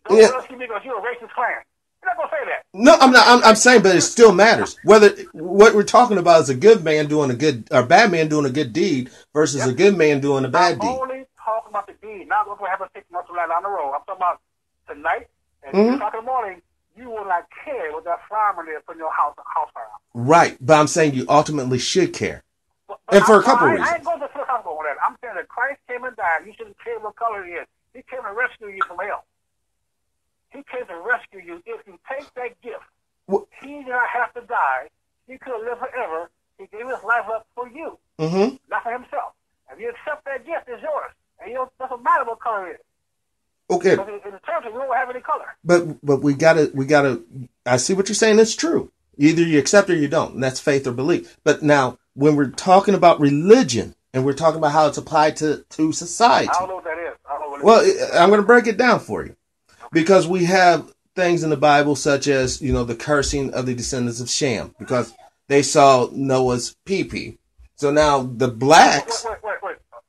Don't rescue me because you're a racist clan. You're not going to say that. No, I'm not. I'm saying, but it still matters. Whether what we're talking about is a good man doing a good, or bad man doing a good deed versus a good man doing a bad deed. I'm only talking about the deed, not what's going to happen 6 months from now down the road. I'm talking about tonight at 2 o'clock in the morning. You will not care what that fireman is putting your house fire out. Right, but I'm saying you ultimately should care, and for a couple reasons. I ain't going to the hospital with that. I'm saying that Christ came and died. You shouldn't care what color he is. He came to rescue you from hell. He came to rescue you. If you take that gift, he did not have to die. He could have lived forever. He gave his life up for you, not for himself. If you accept that gift, it's yours. And it doesn't matter what color it is. Okay. Because in the church, we don't have any color. But we gotta. I see what you're saying. It's true. Either you accept or you don't, and that's faith or belief. But now, when we're talking about religion and we're talking about how it's applied to society, I don't know what that is. I'm going to break it down for you. Because we have things in the Bible such as, the cursing of the descendants of Shem, because they saw Noah's pee-pee. So now the blacks... Wait.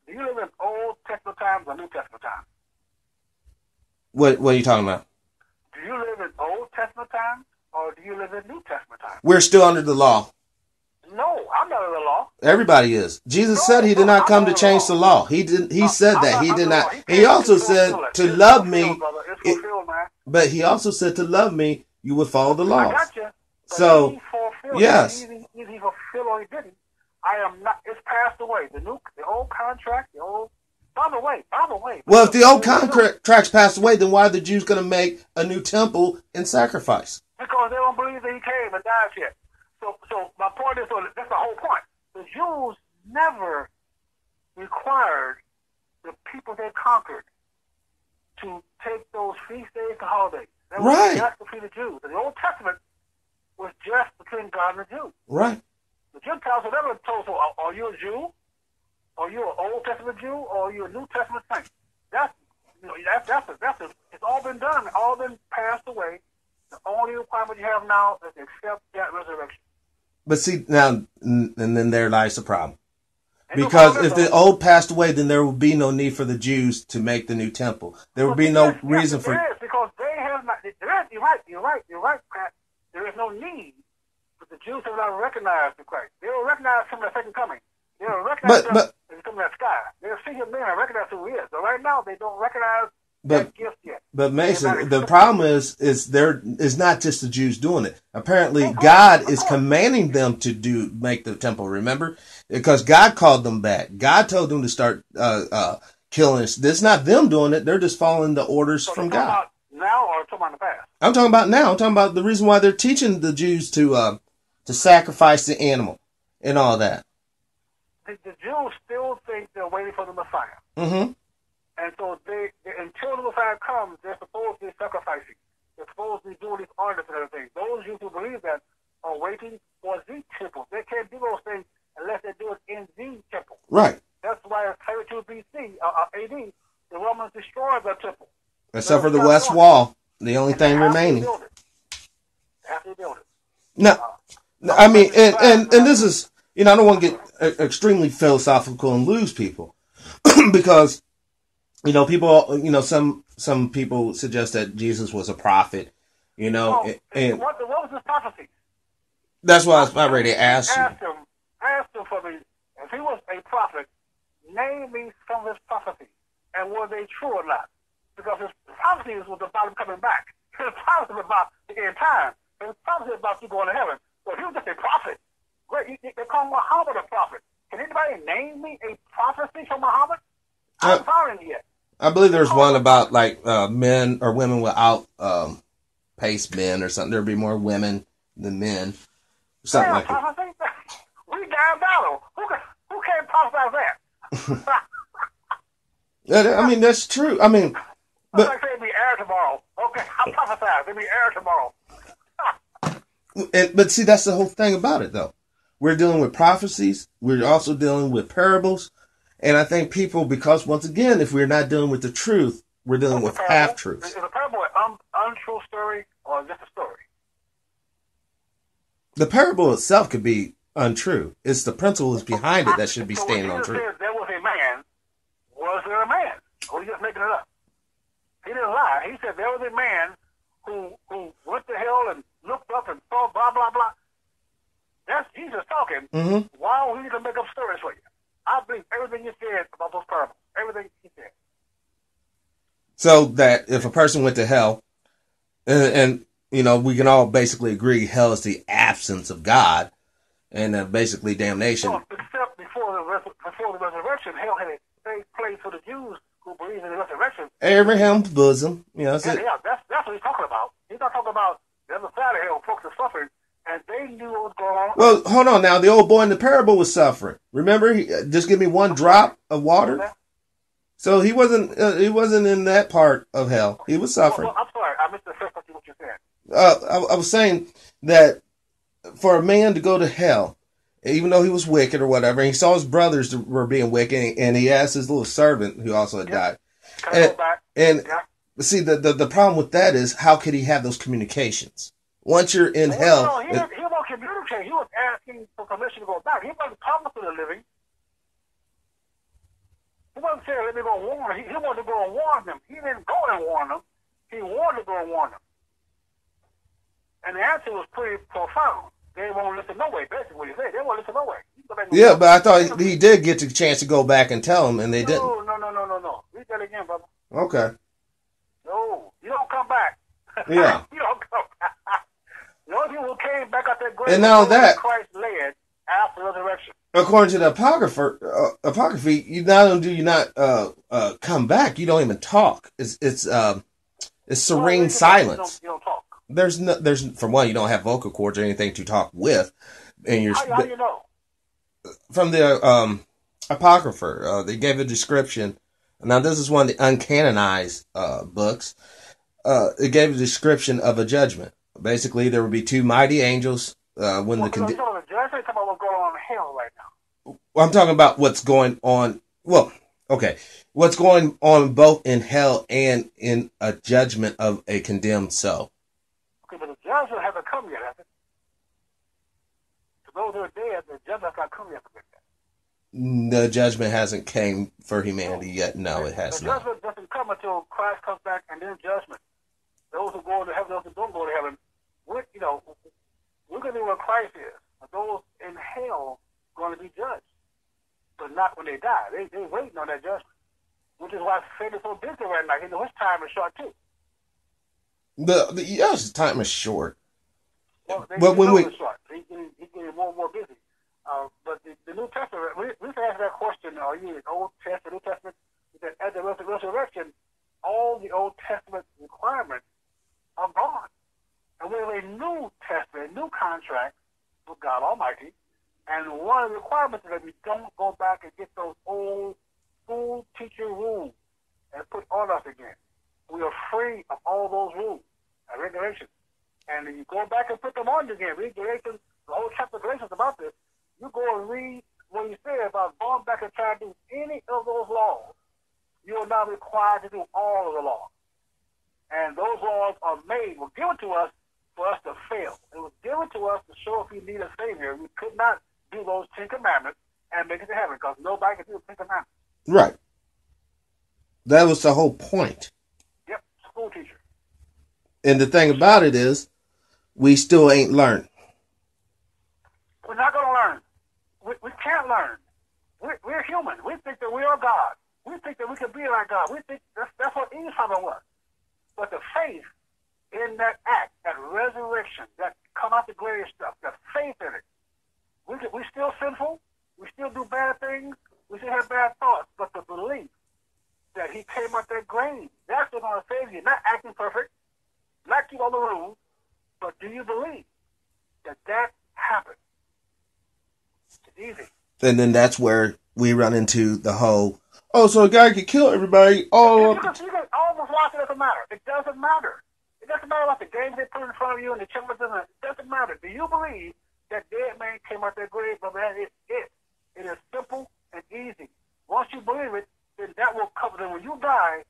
Do you live in Old Testament times or New Testament times? What are you talking about? Do you live in Old Testament times or do you live in New Testament times? We're still under the law. No, I'm not under the law. Everybody is. Jesus said he did not come to change the law. He said that. He did not. He also said to love me. But he also said to love me, you would follow the laws. I got you. So, yes. Either he fulfilled or he didn't. I am not. It's passed away. The old contract, the old. By the way. Well, if the old contract's passed away, then why are the Jews going to make a new temple and sacrifice? Because they don't believe that he came and died yet. So my point is, that's the whole point. The Jews never required the people they conquered to take those feast days and holidays. That was just between the Jews. And the Old Testament was just between God and the Jews. Right. The Gentiles were never told, so are you a Jew? Are you an Old Testament Jew? Or are you a New Testament saint? It's all been done. All been passed away. The only requirement you have now is to accept that resurrection. But see, now, and then there lies the problem. Because if the old passed away, then there will be no need for the Jews to make the new temple. There will be no reason for... There is, because they have not... You're right, Pat. There is no need Jews have not recognized the Christ. They don't recognize him in the second coming. They don't recognize him as he comes in the sky. They'll see him then and recognize who he is. So right now, they don't recognize that gift yet. But Mason, the problem is there is not just the Jews doing it. Apparently, God is commanding them to make the temple. Remember, because God called them back. God told them to start killing. It's not them doing it. They're just following the orders from God. About now or talking about the past? I'm talking about now. I'm talking about the reason why they're teaching the Jews to sacrifice the animal and all that. The Jews still think they're waiting for the Messiah. Mm-hmm. And so until the Messiah comes, they're supposed to be sacrificing. They're supposed to be doing these orders and everything. Those Jews who believe that are waiting for the temple. They can't do those things unless they do it in the temple. Right. That's why in 32 BC, AD, the Romans destroyed the temple. Except for the West Wall, the only thing remaining. After they build it. No, I mean, and this is, I don't want to get extremely philosophical and lose people because, people, some people suggest that Jesus was a prophet, and what was his prophecy? That's why I was about ready to ask you. Ask him for me, if he was a prophet, name me some of his prophecies, and were they true or not? Because his prophecies was about him coming back. His prophecy was about the end time. His prophecy was about you going to heaven. So he was just a prophet. Great, they call Muhammad a prophet. Can anybody name me a prophecy from Muhammad? I haven't found any yet. I believe there's one about like men or women without pace men or something. There'd be more women than men. Something like that. We down battle. Who can't prophesy that? I mean, that's true. I mean, but like saying be air tomorrow. Okay, I'll prophesy. It'll be air tomorrow. But see, that's the whole thing about it, though. We're dealing with prophecies. We're also dealing with parables. And I think people, because once again, if we're not dealing with the truth, we're dealing with half-truths. Is a parable an untrue story or just a story? The parable itself could be untrue. It's the principles behind it that should be standing on truth. There was a man. Was there a man? Or are you just making it up? He didn't lie. He said there was a man who went to hell and looked up and saw blah, blah, blah. That's Jesus talking. Mm-hmm. Why would we need to make up stories for you? I believe everything you said about those parables. Everything he said. So that if a person went to hell, and we can all basically agree hell is the absence of God, and basically damnation. Well, except before the resurrection, hell had a safe place for the Jews who believe in the resurrection. Abraham's bosom. That's what he's talking about. He's not talking about the other side of hell, folks are suffering, and they knew what was going on. Well, hold on now. The old boy in the parable was suffering. Remember, just give me one drop of water. So he wasn't in that part of hell. He was suffering. Well, I'm sorry, I missed the first part of what you said. I was saying that for a man to go to hell, even though he was wicked or whatever, and he saw his brothers were being wicked, and he asked his little servant who also had died. See, the problem with that is, how could he have those communications? Once you're in hell... No, he won't communicate. He was asking for permission to go back. He wasn't talking to the living. He wasn't saying, let me go warn them. He wanted to go and warn them. He didn't go and warn them. He wanted to go and warn them. And the answer was pretty profound. They won't listen no way. Basically what he said. They won't listen no way. Yeah, but I thought he did get the chance to go back and tell them, and they didn't. No. Read that again, brother. Okay. No, you don't come back. Yeah. You don't come back. The only people who came back out that grave, and now that Christ led after resurrection. According to the apocryphy, you not only do you not come back, you don't even talk. It's serene silence. You don't talk. There's for one, you don't have vocal cords or anything to talk with, and you're how you know? From the apocrypher, they gave a description. Now this is one of the uncanonized books. It gave a description of a judgment. Basically, there would be two mighty angels when the judgment. Talking about what's going on in hell right now. I'm talking about what's going on. Well, okay, what's going on both in hell and in a judgment of a condemned soul. Okay, but the judgment hasn't come yet, has it? To those who are dead, the judgment has not come yet. The judgment hasn't came for humanity yet. No, it has not. The judgment doesn't come until Christ comes back, and then judgment. Those who go to heaven, those who don't go to heaven, We're going to be where Christ is. Those in hell are going to be judged, but not when they die. They're waiting on that judgment, which is why Satan is so busy right now. His time is short too. Yes, time is short. Well, but when we short. He's getting more and more busy. But the New Testament, we asked that question, are you in Old Testament, New Testament? That at the resurrection, all the Old Testament requirements are gone. And we have a New Testament, a new contract with God Almighty. And one of the requirements is that we don't go back and get those old school teacher rules and put on us again. We are free of all those rules and regulations. And if you go back and put them on again, read Galatians, the whole chapter of Galatians about this, you go and read what he said about going back and trying to do any of those laws. You are not required to do all of the laws. And those laws were given to us for us to fail. It was given to us to show if we need a Savior. We could not do those 10 commandments and make it to heaven because nobody can do the 10 commandments. Right. That was the whole point. Yep, school teacher. And the thing about it is, we still ain't learned. We're not going to learn. We can't learn. We're human. We think that we are God. We think that we can be like God. We think that's what Esau was. But the faith in that act, that resurrection, that come out the grave stuff, the faith in it. We're still sinful. We still do bad things. We still have bad thoughts. But the belief that he came out that grave, that's what's going to save you. Not acting perfect, not keep all the rules, but do you believe that happened? It's easy. And then that's where we run into the whole, so a guy could kill everybody. Oh, you can almost watch it. It doesn't matter. It doesn't matter. It doesn't matter what the games they put in front of you and the chambers. It doesn't matter. Do you believe that dead man came out that grave? But man, it's it. It is simple and easy. Once you believe it, then that will cover. Then when you die,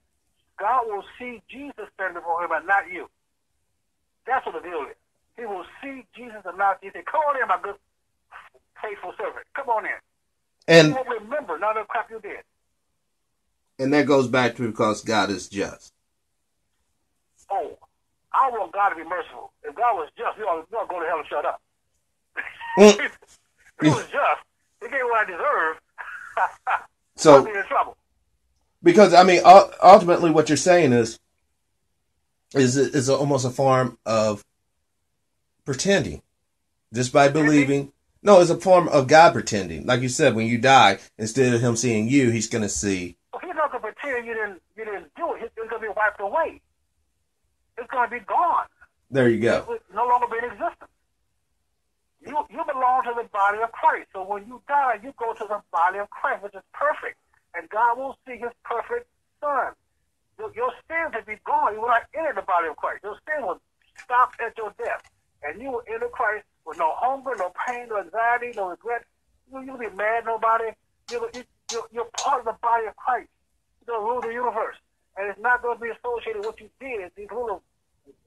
God will see Jesus standing before him and not you. That's what the deal is. He will see Jesus and not you. He say, "Come on in, my good, faithful servant. Come on in." And he won't remember none of the crap you did. And that goes back to because God is just. Oh, I want God to be merciful. If God was just, we ought to go to hell and shut up. If he was just, he gave what I deserve. So, I'd be in trouble. Because, I mean, ultimately what you're saying is almost a form of pretending. Just by believing. No, it's a form of God pretending. Like you said, when you die, instead of him seeing you, he's going to see. Well, he's not going to pretend you didn't do it. It's going to be wiped away. It's going to be gone. There you go. It will no longer be in existence. You belong to the body of Christ. So when you die, you go to the body of Christ, which is perfect. And God will see his perfect son. Your sins will be gone. You will not enter the body of Christ. Your sin will stop at your death. And you will enter Christ with no hunger, no pain, no anxiety, no regret. You'll be mad at nobody. You're part of the body of Christ. You're going to rule the universe. And it's not going to be associated with what you did. It's a little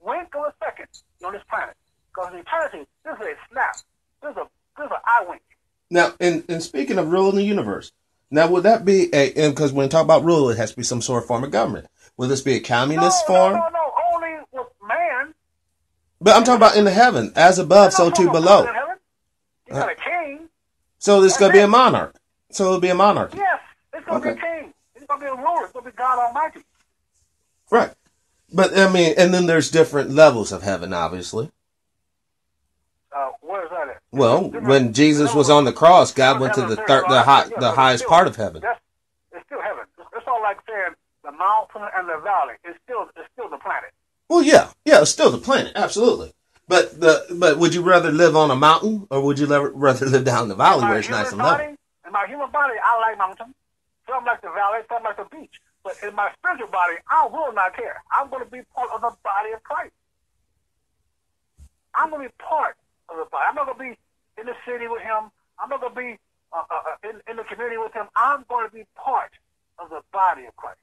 wink of a second on this planet. Because in eternity, this is a snap. This is an eye wink. Now, in speaking of ruling the universe, now would that be because when we talk about rule, it has to be some sort of form of government. Will this be a communist form? No, only with man. But I'm talking about in the heaven, as above, so too below. In heaven. You got a king. So this is going to be a monarch. So it'll be a monarchy. Yes, it's going to be a king. It's going to be a ruler. It's going to be God Almighty. Right. But, I mean, and then there's different levels of heaven, obviously. Where is that at? Well, when Jesus was on the cross, God went to the highest part of heaven. It's still heaven. It's all like saying the mountain and the valley. It's still the planet. Well, yeah, it's still the planet, absolutely. But would you rather live on a mountain or would you rather live down the valley where it's nice and level? In my human body, I like mountains. Some like the valley, some like the beach. But in my spiritual body, I will not care. I'm going to be part of the body of Christ. I'm going to be part of the body. I'm not going to be in the city with him. I'm not going to be in the community with him. I'm going to be part of the body of Christ.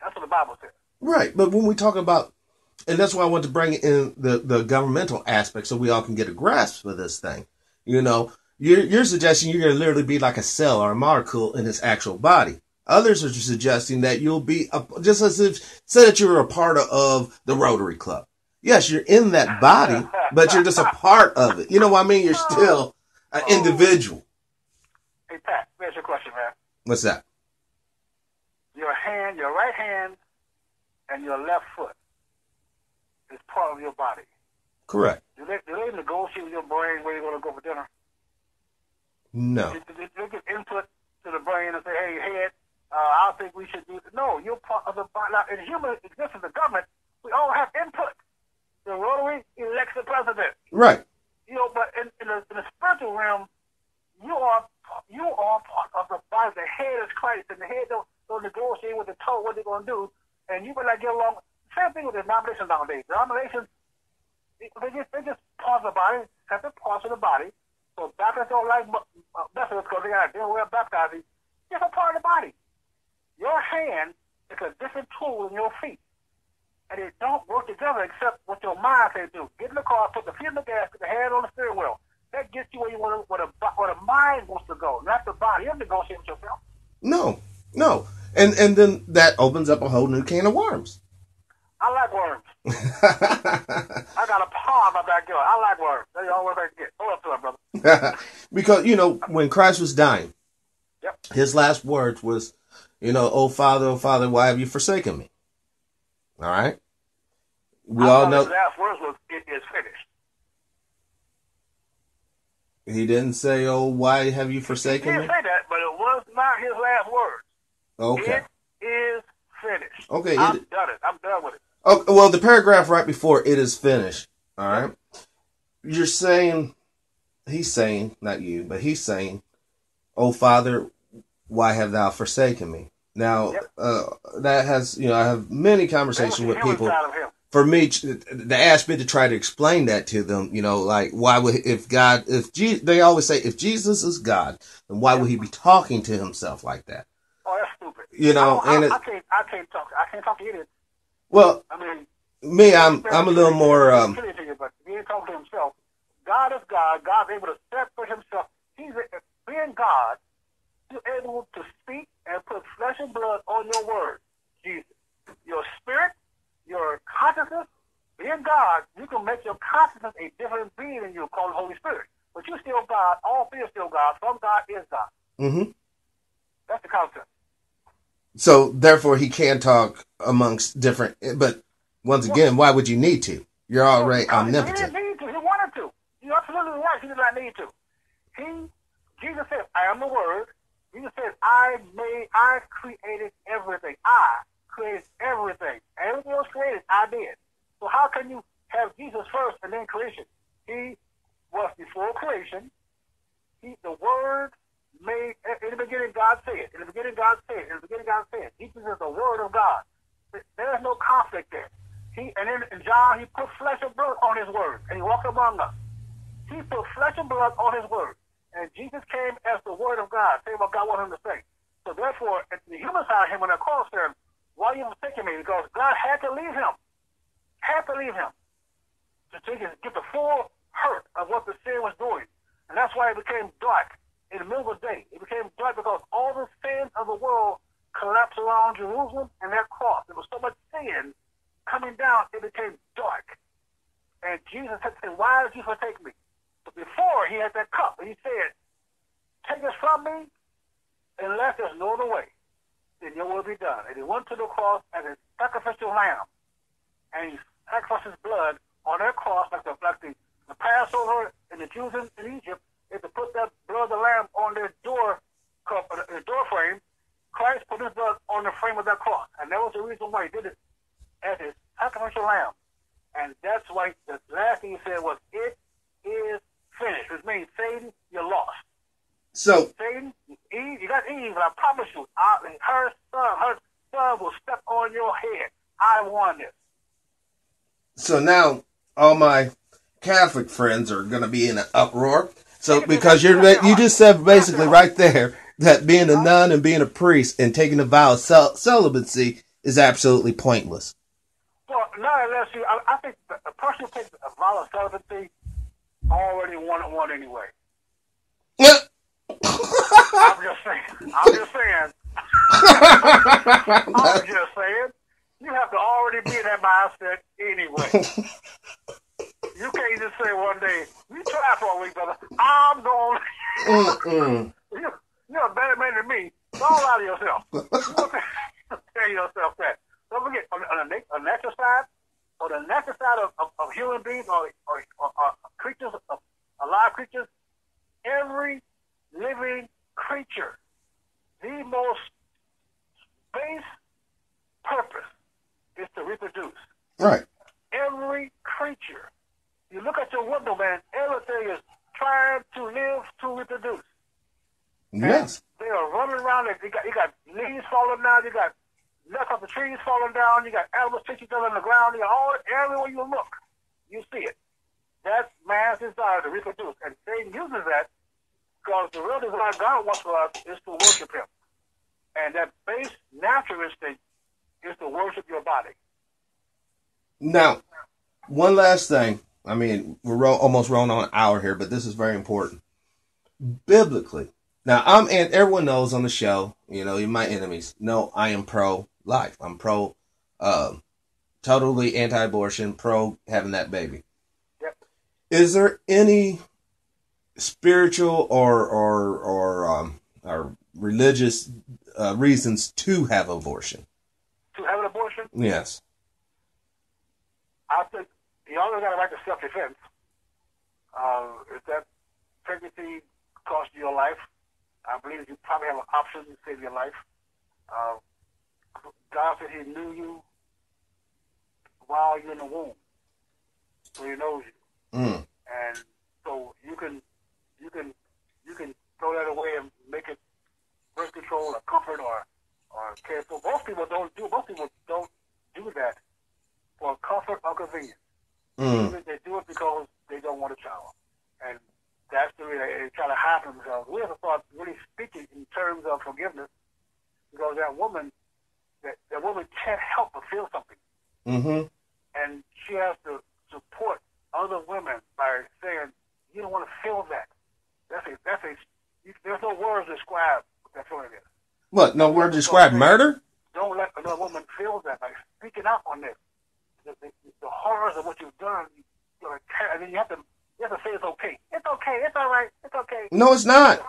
That's what the Bible says. Right, but when we talk about, and that's why I want to bring in the governmental aspect so we all can get a grasp of this thing. You know, you're suggesting you're going to literally be like a cell or a molecule in its actual body. Others are just suggesting that you'll be, just as if, say that you're a part of the Rotary Club. Yes, you're in that body, but you're just a part of it. You know what I mean? You're still an individual. Hey, Pat, here's your question, man. What's that? Your hand, your right hand, and your left foot is part of your body. Correct. Do they negotiate with your brain where you're going to go for dinner? No. Do they give input to the brain and say, hey, head, I think we should do this? No, you're part of the body. Now, in human existence, the government, we all have input. The Rotary elects the president. Right. You know, but in the spiritual realm, you are part of the body. The head is Christ, and the head don't negotiate with the toe what they're going to do, and you better get along. Same thing with the denominations nowadays. Denominations, they're just parts of the body, separate parts of the body. So Baptists don't like Methodists because they got to deal with baptizing. It's a part of the body. Your hand is a different tool than your feet. And they don't work together except what your mind says do. Get in the car, put the feet in the gas, put the hand on the steering wheel. That gets you where you want to, where the mind wants to go, not the body. You have to negotiate with yourself. No. And then that opens up a whole new can of worms. I like worms. I got a pond in my backyard. I like worms. That's the only worms I can get. Hold up to it, brother. Because, you know, when Christ was dying, yep, his last words was, you know, oh, Father, why have you forsaken me? All right? We all know. His last words was, it is finished. He didn't say, oh, why have you forsaken me? He didn't say that, but it was not his last words. Okay. It is finished. Okay. I'm done with it. Oh, well, the paragraph right before it is finished. All right. You're saying, he's saying, not you, but he's saying, oh, Father, why have thou forsaken me? Now, that has, you know, I have many conversations with people. For me, to ask me to try to explain that to them, you know, like, why would, they always say, if Jesus is God, then why would he be talking to himself like that? Oh, that's stupid. You know, I can't talk to idiots. Well, I mean, me, I'm a little more, but he ain't talking to himself. God is God. God's able to separate himself. Being God, he's able to speak and put flesh and blood on your word. Jesus. Your spirit, your consciousness, being God, you can make your consciousness a different being in you called the Holy Spirit. But you're still God. All three are still God. Some God is God. Mm-hmm. That's the concept. So, therefore, he can talk amongst different, but once again, why would you need to? You're already omnipotent. He didn't need to. He wanted to. You're absolutely right. He did not need to. Jesus said, I am the Word. Jesus said, I created everything. I created everything. Everything else created, I did. So how can you have Jesus first and then creation? He was before creation. The Word made, in the beginning God said. In the beginning God said. In the beginning God said. Jesus is the Word of God. There's no conflict there. And then in John, he put flesh and blood on his word, and he walked among us. He put flesh and blood on his word. And Jesus came as the word of God, saying what God wanted him to say. So therefore, at the human side of him, when that cross there, why are you forsaking me? Because God had to leave him. To get the full hurt of what the sin was doing. And that's why it became dark in the middle of the day. It became dark because all the sins of the world collapsed around Jerusalem and that cross. There was so much sin coming down, it became dark. And Jesus had to say, why did you forsake me? But before he had that cup, and he said, take this from me, unless there's no other way, then your will be done. And he went to the cross as a sacrificial lamb, and he sacrificed his blood on that cross, like the Passover and the Jews in Egypt, is to put that blood of the lamb on their door frame. Christ put his blood on the frame of that cross. And that was the reason why he did it as his sacrificial lamb. And that's why the last thing he said was, it is finished. Which means, Satan, you're lost. So, Satan, Eve, you got Eve, and I promise you, her son will step on your head. I won this. So now, all my Catholic friends are going to be in an uproar. So, because you just said basically right there that being a nun and being a priest and taking the vow of celibacy is absolutely pointless. Well, not unless you, I think a person who takes a vow of celibacy already won one anyway. Yeah. I'm just saying. You have to already be in that mindset anyway. You can't just say one day, you try for a week, brother. I'm going. You're a better man than me. Don't lie to yourself. You want to tell yourself that. Don't forget, on the natural side, of human beings or creatures, alive creatures, every living creature, the most base purpose is to reproduce. Right. Every creature. You look at your window, man, everything is trying to live to reproduce. Yes. And they are running around. You got leaves falling down. You got nuts off the trees falling down. You got animals chasing each other on the ground. You got everywhere you look, you see it. That's man's desire to reproduce. And Satan uses that because the real desire God wants for us is to worship him. And that base natural instinct is to worship your body. Now, one last thing. I mean, we're almost rolling on an hour here, but this is very important. Biblically. Now, and everyone knows on the show, my enemies know I am pro-life. I'm totally anti-abortion, pro having that baby. Yep. Is there any spiritual or religious reasons to have abortion? To have an abortion? Yes. I think you always got a right to self-defense. If that pregnancy cost you your life, I believe you probably have an option to save your life. God said he knew you while you're in the womb. So he knows you. And so you can throw that away and make it birth control or comfort or care. So most people don't do that for comfort or convenience. They do it because they don't want a child. And that's the way they try to hide themselves. We have to start really speaking in terms of forgiveness, because that woman can't help but feel something. And she has to support other women by saying, you don't want to feel that. There's no words to describe what that feeling is. What? No word to describe murder? Don't let another woman feel that. Like speaking out on this, the horrors of what you've done, and then you have to say it's okay. It's okay. It's all right. It's okay. No, it's not.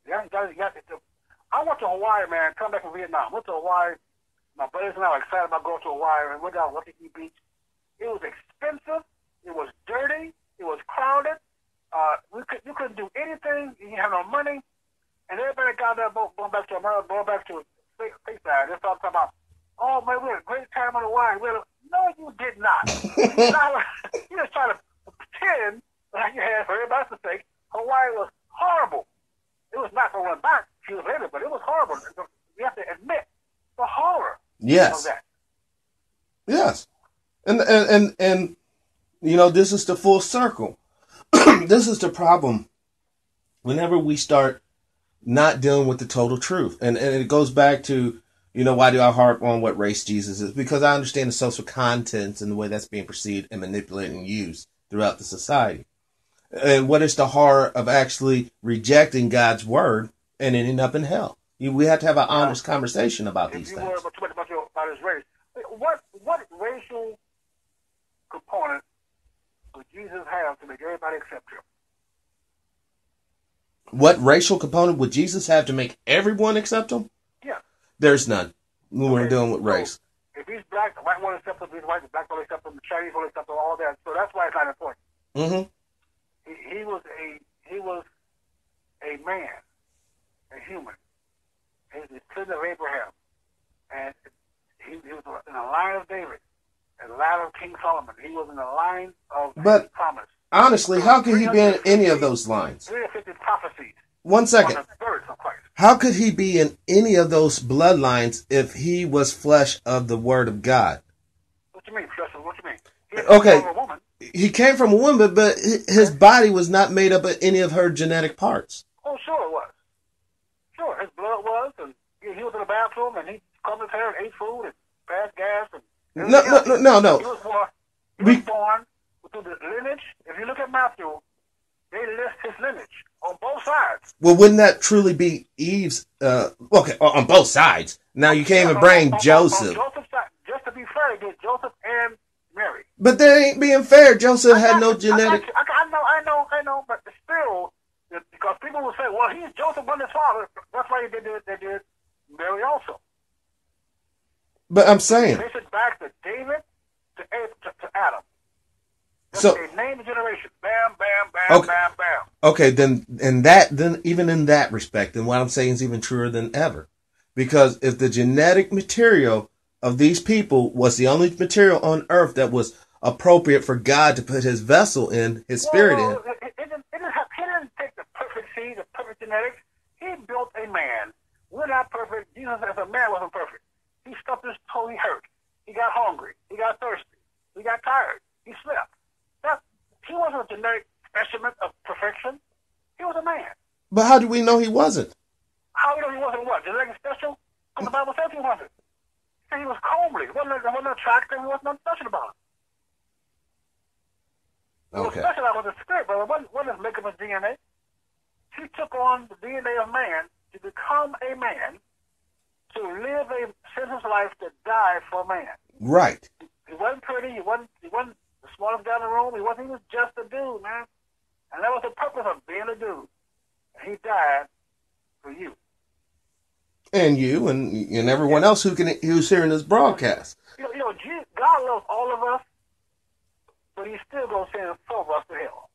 Yeah, I went to Hawaii, man. Come back from Vietnam. Went to Hawaii. My buddies and I were excited about going to Hawaii, and went down to Waikiki Beach. It was expensive. It was dirty. It was crowded. You couldn't do anything. You didn't have no money. And everybody got that boat going back to America, going back to stateside. They started talking about, oh, man, we had a great time on Hawaii. No, you did not. You just trying to pretend like you had, for everybody's sake, Hawaii was horrible. It was not going to run back a few years later, but it was horrible. You have to admit the horror of that. Yes. And this is the full circle. This is the problem. Whenever we start not dealing with the total truth, and it goes back to, why do I harp on what race Jesus is? Because I understand the social contents and the way that's being perceived and manipulated and used throughout the society. And what is the horror of actually rejecting God's word and ending up in hell? We have to have an honest conversation about these things. If you worry about his race, what racial component would Jesus have to make everybody accept him? What racial component would Jesus have to make everyone accept him? Yeah. There's none. When we're dealing with race. If he's black, the white one accepts him. If he's white, the black one accepts him. The Chinese one accepts him. All that. So that's why it's not important. He was a man, a human. He was the descendant of Abraham, and he was in the line of David, and the line of King Solomon. He was in the line of Thomas. Honestly, how could he be in any of those lines? 350 prophecies. 1 second. On the birth of Christ. How could he be in any of those bloodlines if he was flesh of the Word of God? What you mean, flesh? What you mean? He came from a woman, but his body was not made up of any of her genetic parts. Oh, sure it was. Sure, his blood was, and he was in the bathroom, and he combed his hair and ate food and passed gas. And No. He was born through the lineage. If you look at Matthew, they list his lineage on both sides. Well, wouldn't that truly be Eve's? On both sides. Now you can't even bring Joseph. On Joseph's side, just to be But that ain't being fair. Joseph had no genetic. I know, but still, because people will say, well, Joseph wasn't his father. That's why they did Mary also. But I'm saying. They trace it back to David to Adam. So they name the generation. Bam, bam, bam, okay. bam, bam. Okay, then even in that respect, then what I'm saying is even truer than ever. Because if the genetic material of these people was the only material on earth that was appropriate for God to put his vessel in, his spirit in. He didn't take the perfect seed, the perfect genetics. He built a man. We're not perfect. Jesus as a man wasn't perfect. He stubbed his toe, he hurt. He got hungry. He got thirsty. He got tired. He slept. He wasn't a genetic specimen of perfection. He was a man. But how do we know he wasn't? How do you know he wasn't what? Genetic special? Because the Bible says he wasn't. He was comely. He wasn't attractive. He wasn't special about it. Okay. What was special about the spirit, but it wasn't his makeup of DNA. He took on the DNA of man to become a man, to live a sinless life, to die for man. Right. He wasn't pretty. He wasn't the smartest guy in the room. He was just a dude, man. And that was the purpose of being a dude. And he died for you. And you and everyone else who's hearing this broadcast. God loves all of us, but he's still going to send some of us to hell.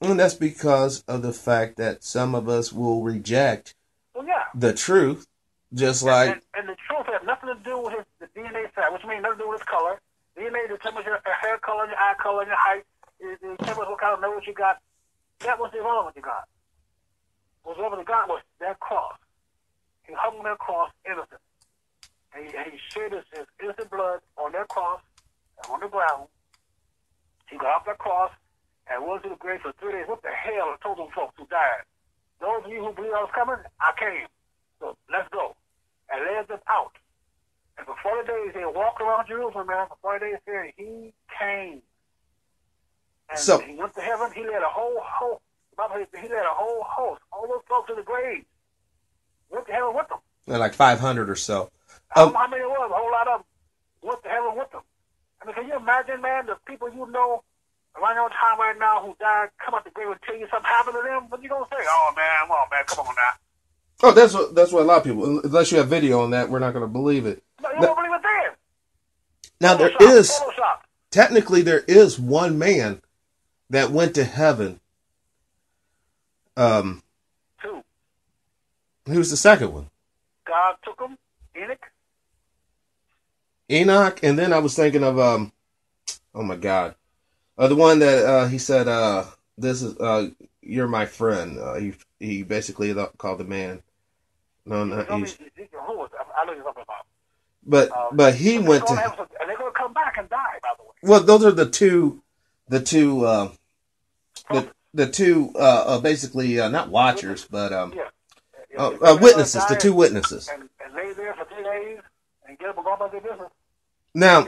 And that's because of the fact that some of us will reject the truth, just like... And the truth has nothing to do with the DNA side, which means nothing to do with his color. DNA determines your hair color, your eye color, your height. It determines what kind of nose you got. That was irrelevant to God. What was relevant to God was that cross. He hung on that cross innocent. And he shed his innocent blood on that cross and on the ground. He got off that cross and went to the grave for 3 days. What the hell? I told them folks who died. Those of you who believe I was coming, I came. So let's go. And led them out. And for 40 days, they walked around Jerusalem, man. For 40 days there, he came. And so, he went to heaven. He led a whole host. He led a whole host. All those folks in the grave went to heaven with them. Like 500 or so. I don't know how many it was. A whole lot of them went to heaven with them. I mean, can you imagine, man, the people you know around your time right now who died, come out the grave and tell you something happened to them? What you gonna say? Oh man, come on now. Oh, that's what a lot of people. Unless you have video on that, we're not going to believe it. No, you don't believe it then. Now technically there is one man that went to heaven. Two. Who's the second one? God took him. Enoch, and then I was thinking of oh my God, the one that he said, "This is you're my friend." He basically called the man. No, not he's. I know you're talking about. But he went to. And they're going to come back and die, by the way. Well, those are the two basically not watchers, but witnesses. The two witnesses. And lay there for 3 days and get up and go about their business. Now,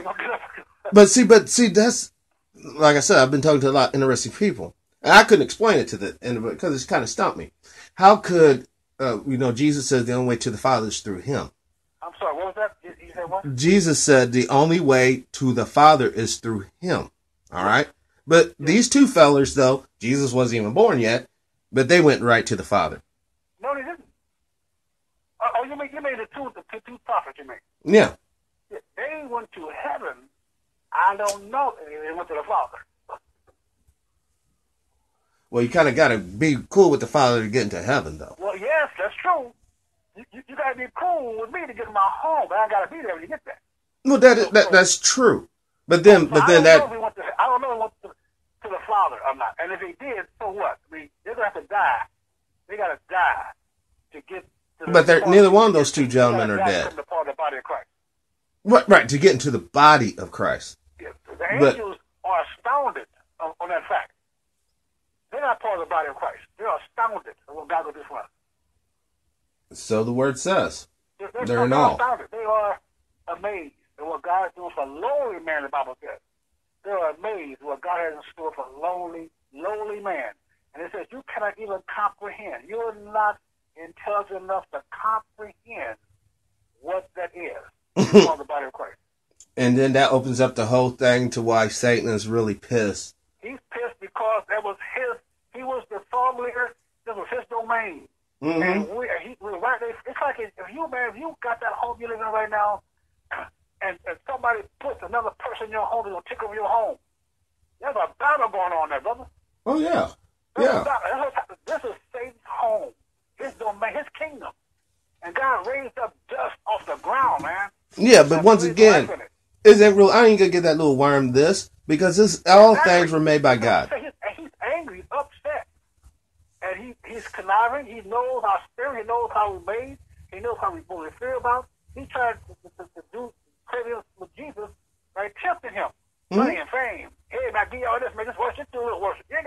but see, that's like I said. I've been talking to a lot of interesting people, and I couldn't explain it to because it's kind of stumped me. How could Jesus says the only way to the Father is through Him. I'm sorry, what was that? You said what? Jesus said the only way to the Father is through Him. All right? But these two fellers, though, Jesus wasn't even born yet, but they went right to the Father. No, they didn't. Oh, you mean the two prophets, you mean? Yeah. They went to heaven. I don't know. They went to the Father. Well, you kind of got to be cool with the Father to get into heaven, though. Well, yes, that's true. You got to be cool with me to get to my home, but I got to be there when you get there. Well, that's true. But then I don't know if he went to the Father or not. And if he did, so what? I mean, they're going to have to die. They got to die to get to the But neither one of those two gentlemen are dead. To part of the body of Christ. Right, to get into the body of Christ. Yeah, the angels are astounded on that fact. They're not part of the body of Christ. They're astounded at what God will do for us. So the word says. They're in awe. Astounded. They are amazed at what God is doing for lowly man, the Bible says. They are amazed at what God has in store for lowly man. And it says you cannot even comprehend. You're not intelligent enough to comprehend what that is. It's called the body of Christ. And then that opens up the whole thing to why Satan is really pissed. He's pissed because that was his. He was the thought leader. This was his domain. Mm-hmm. And we're right there. It's like if you got that home you live in right now, and somebody puts another person in your home, they're gonna take over your home. There's a battle going on there, brother. Oh yeah, yeah. This is Satan's home, his domain, his kingdom, and God raised up dust off the ground, man. Yeah, but once again, is that real? I ain't gonna get that little worm this because all things were made by God. He's angry, upset, and he's conniving. He knows our spirit. He knows how we made. He knows how we feel about. He tried to do crazy with Jesus, right? Tempting him, money and fame. Hey, man, give you all this, man. Just worship. Just do a little worship. You ain't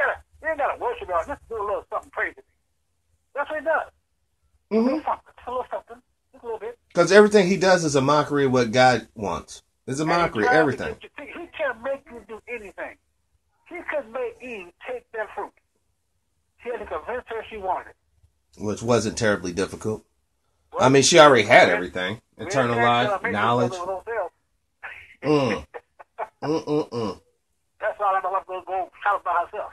gotta worship y'all. Just do a little something crazy. That's what he does. A little something, just a little bit. Because everything he does is a mockery of what God wants. It's a mockery, everything. He can't make you do anything. He could make Eve take that fruit. He had to convince her she wanted it. Which wasn't terribly difficult. Well, I mean, she already had everything. Eternal life, knowledge. That's all I'm going to go shout about herself.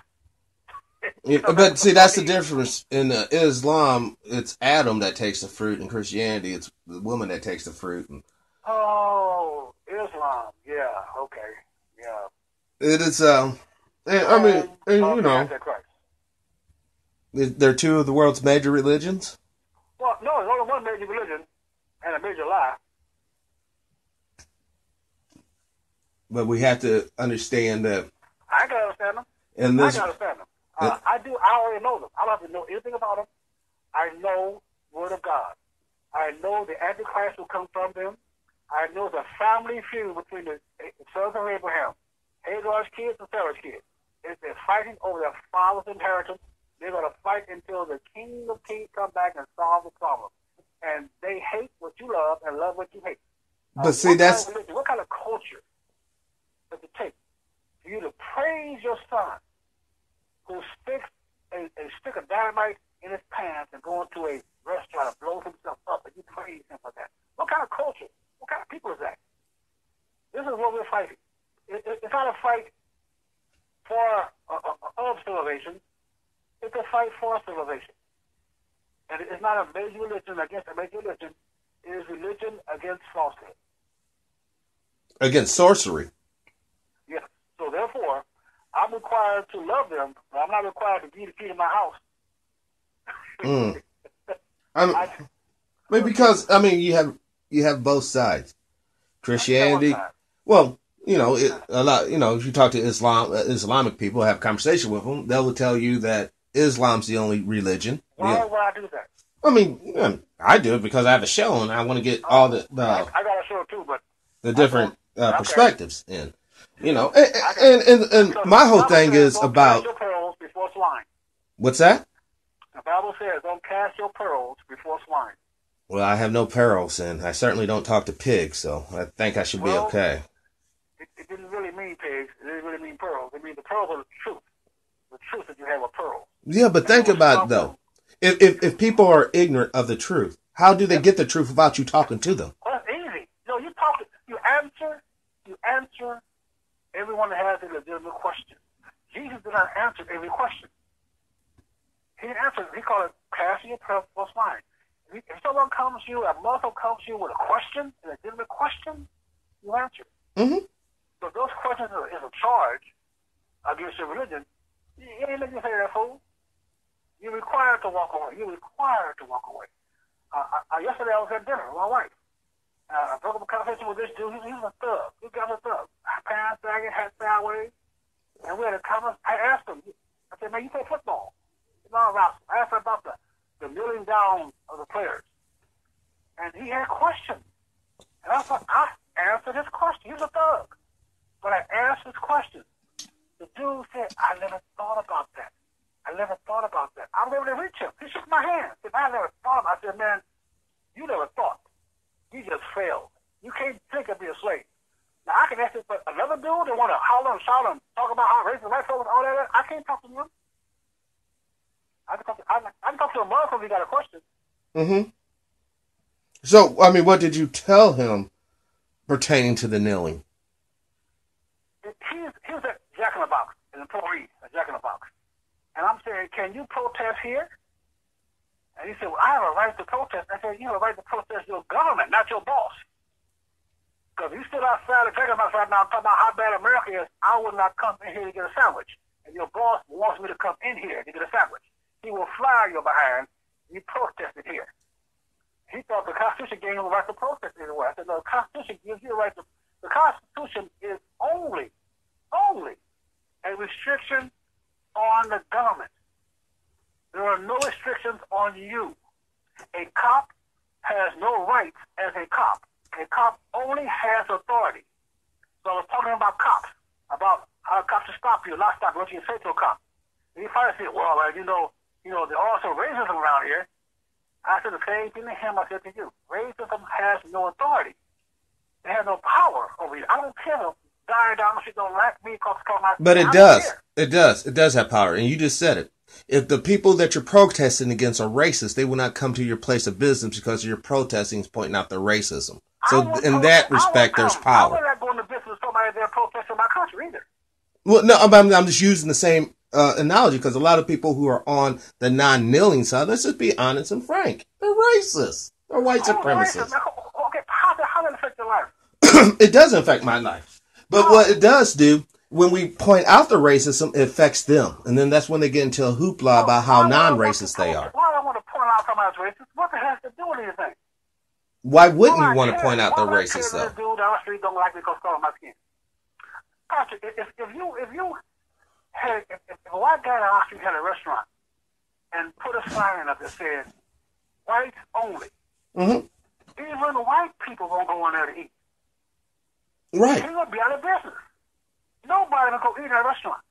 Yeah, but see, that's the difference. In Islam, it's Adam that takes the fruit. In Christianity, it's the woman that takes the fruit. Oh, Islam. Yeah, okay. Yeah. It is, I mean, you know, they're two of the world's major religions? Well, no, there's only one major religion and a major lie. But we have to understand that. I can understand them. I can understand them. I already know them. I don't have to know anything about them. I know the Word of God. I know the Antichrist will come from them. I know the family feud between the sons of Abraham, Hagar's kids and Sarah's kids. They're fighting over their father's inheritance. They're going to fight until the King of Kings come back and solve the problem. And they hate what you love and love what you hate. But see, that's... What kind of culture does it take for you to praise your son who sticks a stick of dynamite in his pants and go into a restaurant and blows himself up and you praise him for that? What kind of culture? What kind of people is that? This is what we're fighting. It's not a fight of civilization. It's a fight for civilization. And it's not a major religion against a major religion. It is religion against falsehood. Against sorcery. Yes. So therefore, I'm required to love them, but I'm not required to be the key to my house. Because you have both sides. Christianity. Well, you know, a lot. You know, if you talk to Islamic people, have a conversation with them, they will tell you that Islam's the only religion. Why would I do that? I mean, I do it because I have a show and I want to get all the I got a show too, but the different perspectives in. You know, and my whole thing is about. Cast your pearls before swine. What's that? The Bible says, "Don't cast your pearls before swine." Well, I have no pearls, and I certainly don't talk to pigs, so I think I should be okay. It didn't really mean pigs. It didn't really mean pearls. It means the pearls are the truth. The truth that you have a pearl. Yeah, but think about it, though. If people are ignorant of the truth, how do they get the truth without you talking to them? Well, it's easy. No, you answer everyone that has a legitimate question. Jesus did not answer every question. He answered, he called it casting your pearls before swine. If someone comes to you, a Muslim comes to you with a question, a legitimate question, you answer. Mm-hmm. So those questions is a charge against your religion. You ain't let me say that, fool. You're required to walk away. You're required to walk away. Yesterday I was at dinner with my wife. I broke up a conversation with this dude. He was a thug. He got a thug. Pants sagging, hat sideways. And we had a conversation. I asked him, I said, man, you play football. I asked him about the kneeling down of the players. And he had questions. And I thought, I answered his question. He was a thug. But I asked his question. The dude said, I never thought about that. I never thought about that. I was able to reach him. He shook my hand. He said, I never thought. I said, man, you never thought. You just failed. You can't think of being a slave. Now, I can ask this, but another dude that want to holler and shout and talk about how racist white folks and all that, I can't talk to him. I can talk to a Muslim if he got a question. Mm-hmm. So, I mean, what did you tell him pertaining to the kneeling? He's a jack in the box, an employee, a jack in the box. And I'm saying, can you protest here? And he said, well, I have a right to protest. I said, you have a right to protest your government, not your boss. Because if you stood outside the Texas right now talking about how bad America is, I would not come in here to get a sandwich. And your boss wants me to come in here to get a sandwich. He will fly your behind. You protested here. He thought the Constitution gave him the right to protest anywhere. I said, no, the Constitution gives you a right to. The Constitution is only a restriction on the government. There are no restrictions on you. A cop has no rights as a cop. A cop only has authority. So I was talking about cops, about how a cop should stop you, not stop you, what you say to a cop. And he probably said, well, you know, there's also racism around here. I said the same thing to him I said to you. Racism has no authority. They have no power over you. I don't care if dying down the street don't like me because my... But it does. It does. It does have power. And you just said it. If the people that you're protesting against are racist, they will not come to your place of business because you're protesting is pointing out their racism. So in that respect, there's power. I'm not going to business with somebody there protesting my country either. Well, no, I'm just using the same analogy because a lot of people who are on the non-kneeling side, let's just be honest and frank, they're racist. They're white supremacists. Okay, how does that affect your life? It doesn't affect my life. But what it does do, when we point out the racism, it affects them. And then that's when they get into a hoopla about how non-racist they are. Why do I want to point out somebody's racist? What the hell has to do with anything? Why wouldn't you want to point out they're racist, though? Dude down the street don't like me because of my skin. Patrick, if a white guy down the street had a restaurant and put a sign up that said, whites only, even white people won't go in there to eat. Right. He's going to be out of business. Nobody will go eat in a restaurant.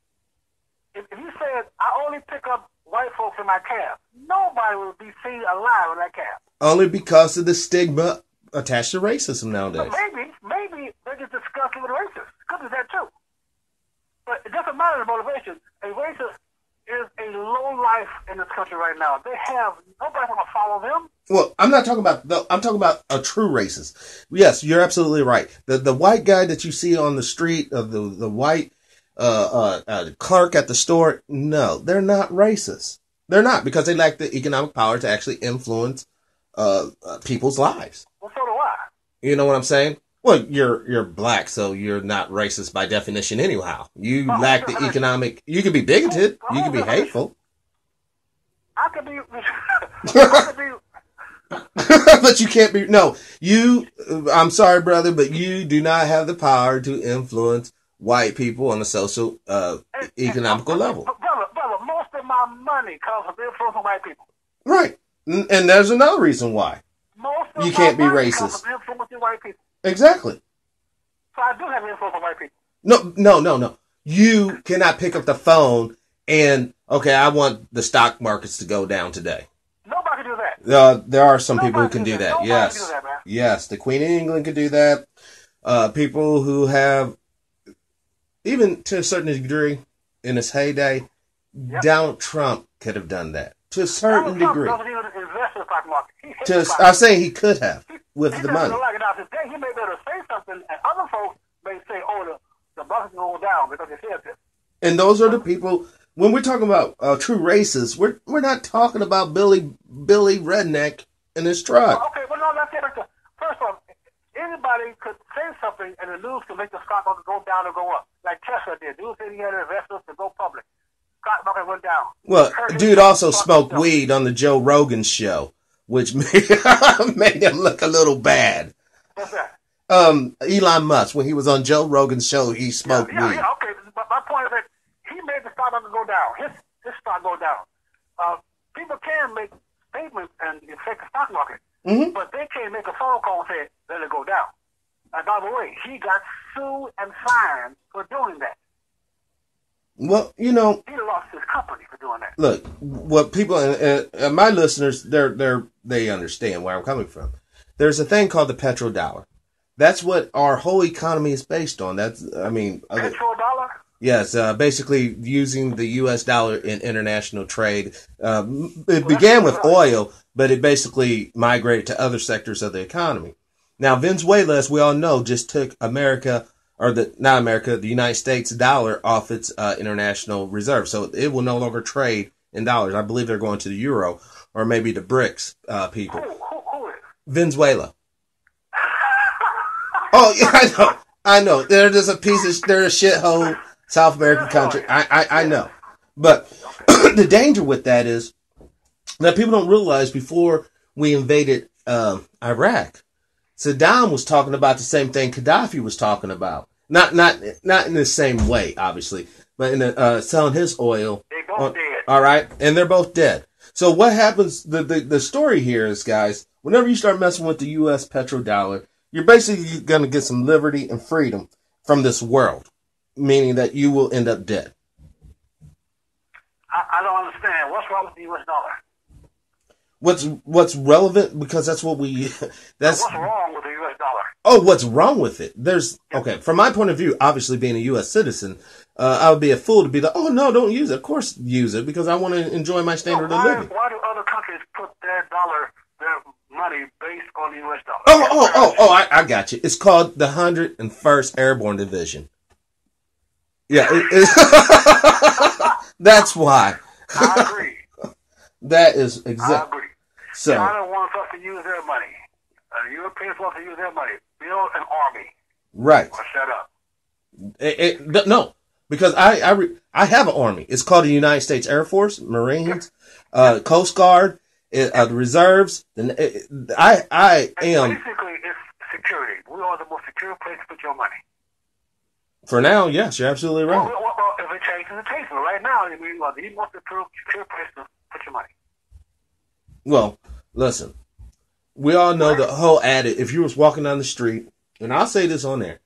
If you said, I only pick up white folks in my cab, nobody will be seen alive in that cab. Only because of the stigma attached to racism nowadays. So maybe they're just disgusted with racists. Could be that too. But it doesn't matter the motivation. A racist is a low life in this country right now. Nobody's going to follow them. Well, I'm not talking about, I'm talking about a true racist. Yes, you're absolutely right. The white guy that you see on the street, of the white clerk at the store, no, they're not racist. They're not, because they lack the economic power to actually influence people's lives. Well, so do I. You know what I'm saying? Well, you're black, so you're not racist by definition anyhow. You lack the economic... You could be bigoted. You could be hateful. I could be... But you can't be... No, I'm sorry, brother, but you do not have the power to influence white people on a social, economical level. Brother, most of my money comes from influence of white people. Right. And there's another reason why. Most of you can't my be money racist. Comes from influence of white people. Exactly. So I do have influence on white people. No. You cannot pick up the phone and, okay, I want the stock markets to go down today. Nobody can do that. There are some people who can do that. Nobody Yes. can do that, man. Yes. The Queen of England could do that. People who have, even to a certain degree, in his heyday, Donald Trump could have done that. To a certain degree. Doesn't even invest in the stock market. I'm saying he could have with the money. Like it out today, he may be able to say something, and other folks may say, "Oh, the market's going down because they said this." And those are the people. When we're talking about true racists, we're not talking about Billy Redneck in his truck. Okay, well, no, let's get it. First off, anybody could say something, and the news could make the stock market go down or go up, like Tesla did. Dude said he had investors to go public. Stock market went down. Well, dude also smoked weed on the Joe Rogan show, which made him look a little bad. What's that? Elon Musk, when he was on Joe Rogan's show, he smoked weed. Yeah, okay. But my point is that he made the stock market go down. His stock go down. People can make statements and affect the stock market, but they can't make a phone call and say, let it go down. And by the way, he got sued and fined for doing that. Well, he lost his company for doing that. Look, what people, my listeners, they understand where I'm coming from. There's a thing called the petrodollar. That's what our whole economy is based on. Petrodollar? Yes, basically using the U.S. dollar in international trade. It began with oil, but it basically migrated to other sectors of the economy. Now, Venezuela, as we all know, just took the United States dollar off its international reserve. So it will no longer trade in dollars. I believe they're going to the euro or maybe the BRICS people. Who is? Venezuela. Oh, yeah, I know. They're just they're a shithole South American country. I know. But the danger with that is that people don't realize before we invaded Iraq, Saddam was talking about the same thing Gaddafi was talking about. Not in the same way, obviously, but in selling his oil. They both dead. All right, and they're both dead. So what happens? The story here is, guys, whenever you start messing with the U.S. petrodollar, you're basically going to get some liberty and freedom from this world, meaning that you will end up dead. I don't understand. What's wrong with the U.S. dollar? What's relevant, because that's what what's wrong with the U.S. dollar? Oh, what's wrong with it? Okay, from my point of view, obviously being a U.S. citizen, I would be a fool to be like, oh no, don't use it. Of course use it, because I want to enjoy my standard of living. Why do other countries put their money based on the U.S. dollar? Oh, I got you. It's called the 101st Airborne Division. Yeah, that's why. I agree. That is exactly. I agree. So China wants us to use their money. The Europeans want to use their money. Build an army. Right. Or shut up. No, because I have an army. It's called the United States Air Force, Marines, Coast Guard, the reserves. I am. Basically, it's security. We are the most secure place to put your money. For now, yes, you're absolutely right. Well, if it changes, it changes. But right now, the most secure place to put your money. Well, listen. We all know the whole adage. If you was walking down the street, and I'll say this on there,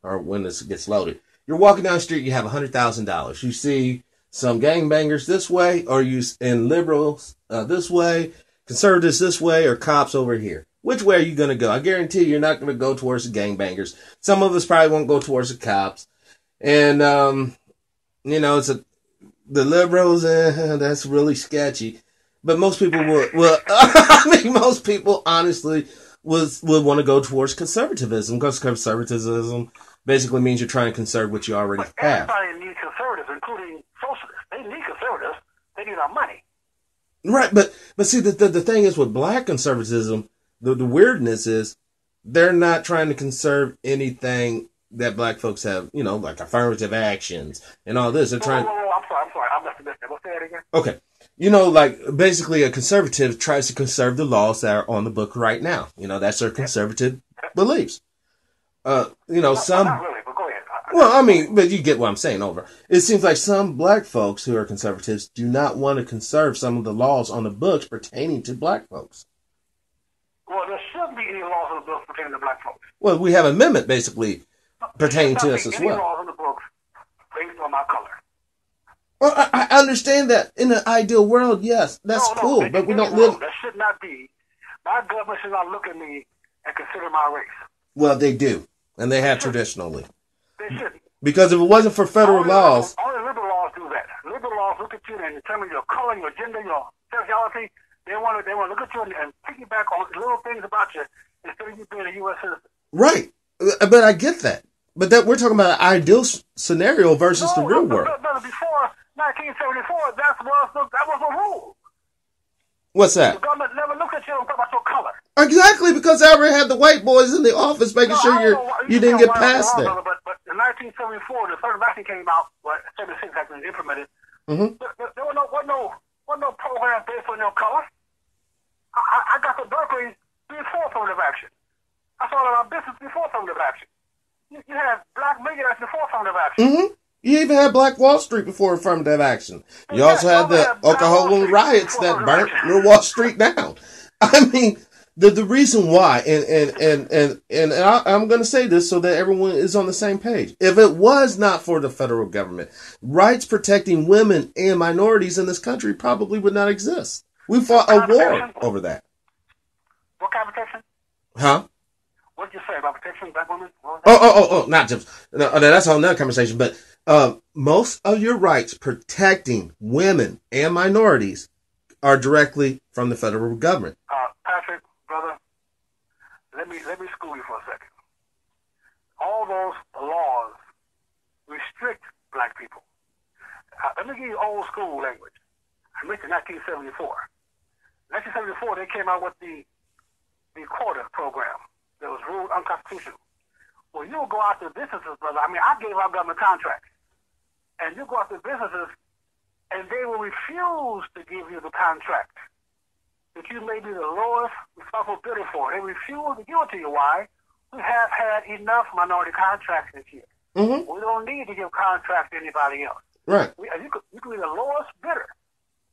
or when this gets loaded, you're walking down the street, you have $100,000. You see some gangbangers this way, or and liberals this way, conservatives this way, or cops over here. Which way are you going to go? I guarantee you're not going to go towards the gangbangers. Some of us probably won't go towards the cops. And, it's the liberals, that's really sketchy. But most people most people honestly would want to go towards conservatism, because conservatism basically means you're trying to conserve what you already have. Everybody needs conservatives, including socialists. They need conservatives. They need our money. Right, but see, the thing is with black conservatism, the weirdness is they're not trying to conserve anything that black folks have, like affirmative actions and all this. They're trying. I'm sorry. I must have missed that. What's that again? Okay. Like basically a conservative tries to conserve the laws that are on the book right now. That's their conservative beliefs. Some. Not really, but go ahead. Well, but you get what I'm saying over. It seems like some black folks who are conservatives do not want to conserve some of the laws on the books pertaining to black folks. Well, there shouldn't be any laws on the books pertaining to black folks. Well, we have an amendment basically pertaining to us as well. Any laws on the books based on my color. Well, I understand that in an ideal world, yes, that's cool, but we don't live. That should not be. My government should not look at me and consider my race. Well, they do, and they have traditionally. They shouldn't. Because if it wasn't for federal laws, only liberal laws do that. Liberal laws look at you and determine your color, your gender, your sexuality. They want to look at you and piggyback on little things about you instead of you being a U.S. citizen. Right, but I get that. But that we're talking about an ideal scenario versus the real world. But before 1974, that was a rule. What's that? The government never looked at you and talk about your color. Exactly, because I already had the white boys in the office making sure you didn't get past that. But in 1974, the third vaccine came out. 76 actually implemented. Mm-hmm. There was no program based on your color. I got to Berkeley before affirmative action. I started my business before affirmative action. You had black millionaires before affirmative action. Mm-hmm. You even had Black Wall Street before affirmative action. You also had the Oklahoma riots that burnt Wall Street down. I mean, the reason why, and I'm going to say this so that everyone is on the same page. If it was not for the federal government, rights protecting women and minorities in this country probably would not exist. We fought a war over that. What kind of protection? Huh? What did you say about protection of black women? Not just. No, that's a whole nother conversation. But most of your rights protecting women and minorities are directly from the federal government. Patrick, brother, let me school you for a second. All those laws restrict black people. Let me give you old school language. I mentioned 1974. 1974, they came out with the quota program that was ruled unconstitutional. Well, you'll go out to businesses, brother. I mean, I gave out government contracts. And you go out to businesses, and they will refuse to give you the contract that you may be the lowest responsible bidder for. They refuse to give it to you. Why? We have had enough minority contracts this year. Mm-hmm. We don't need to give contracts to anybody else. Right. You could be the lowest bidder,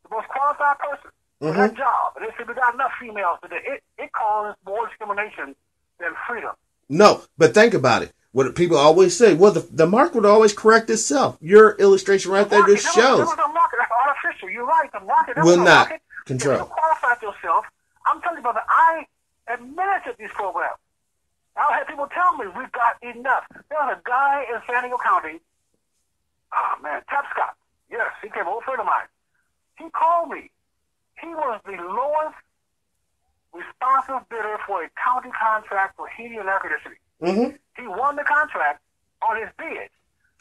the most qualified person for Mm-hmm. that job. And they said we got enough females today. It causes more discrimination than freedom. No, but think about it. What people always say, well, the market would always correct itself. Your illustration right there just shows. There was a market. That's artificial. You're right. The market Will not market. control. If you qualified yourself, I'm telling you, brother, I administered these programs. I had people tell me we've got enough. There was a guy in San Diego County, Tapscott. Yes, he came, old friend of mine. He called me. He was the lowest responsive bidder for a county contract for heating and air conditioning. Mm-hmm. He won the contract on his bid.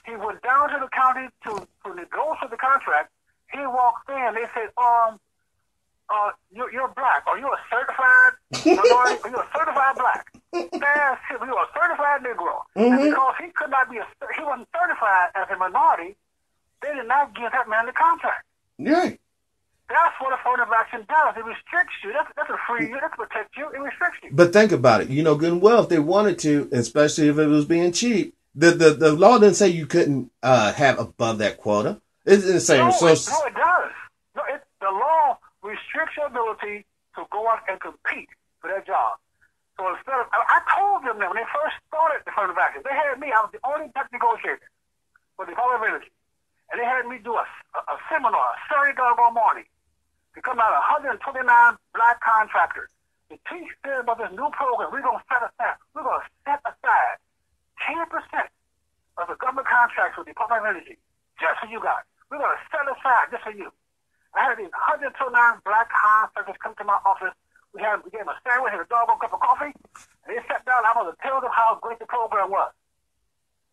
He went down to the county to negotiate the contract. He walked in. They said, you're black. Are you a certified minority? Are you a certified black? That's it. You're a certified Negro. Mm-hmm. And because he could not be he wasn't certified as a minority, they did not give that man the contract. Right. That's what affirmative action does. It restricts you. That's a free you. That's protect you. It restricts you. But think about it. You know, good and well, if they wanted to, especially if it was being cheap, the law didn't say you couldn't have above that quota. It didn't say No, so. it does. No, the law restricts your ability to go out and compete for that job. So instead of, I told them that when they first started the affirmative action, they had me. I was the only black negotiator for the Department of Energy, and they had me do a seminar Saturday doggone morning. To come out 129 black contractors to teach them about this new program. We're going to set aside 10% of the government contracts with the Department of Energy just for you guys. We're going to set aside just for you. I had these 129 black contractors come to my office. We gave them a sandwich and a doggone cup of coffee, and they sat down. I was to tell them how great the program was.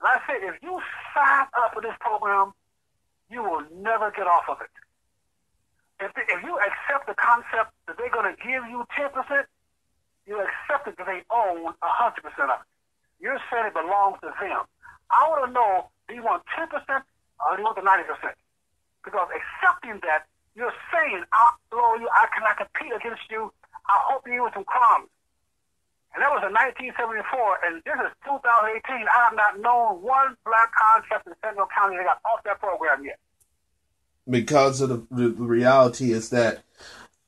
And I said, if you sign up for this program, you will never get off of it. If you accept the concept that they're going to give you 10%, you accept it that they own 100% of it. You're saying it belongs to them. I want to know, do you want 10% or do you want the 90%? Because accepting that, you're saying, I'll blow you, I cannot compete against you, I'll help you with some crumbs. And that was in 1974, and this is 2018. I have not known one black contractor in San Diego County that got off that program yet. Because of the reality is that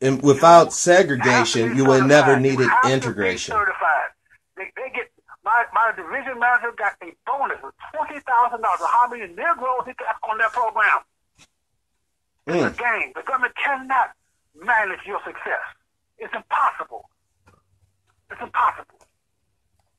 without segregation, you would never need an integration. Certified. They get my division manager got a bonus of $20,000 of how many Negroes he got on that program. It's a game. The government cannot manage your success. It's impossible. It's impossible.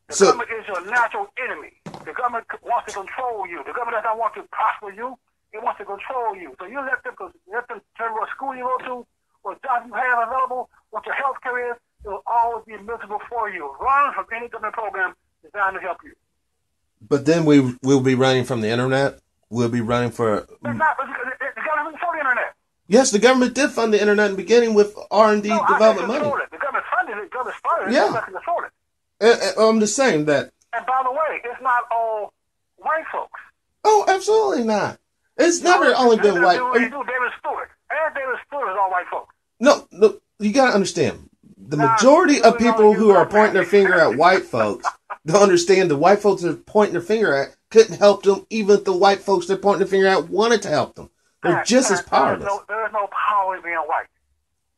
The government is your natural enemy. The government wants to control you. The government does not want to prosper you. It wants to control you. So you let them determine what school you go to, what job you have available, what your health care is. It will always be miserable for you. Run from any government program designed to help you. But then we'll be running from the internet. We'll be running for... It's not, the government for the internet. Yes, the government did fund the internet in the beginning with R&D development money. The government funded it. The government funded it. Yeah. The government controlled it. I'm just saying that... And by the way, it's not all white folks. Oh, absolutely not. It's never only been white. David Stewart. And David Stewart is all white folks. No, you gotta understand. The majority of people who are pointing their finger at white folks don't understand the white folks they're pointing their finger at couldn't help them, even if the white folks they're pointing their finger at wanted to help them. They're just as powerless. There is no power in being white.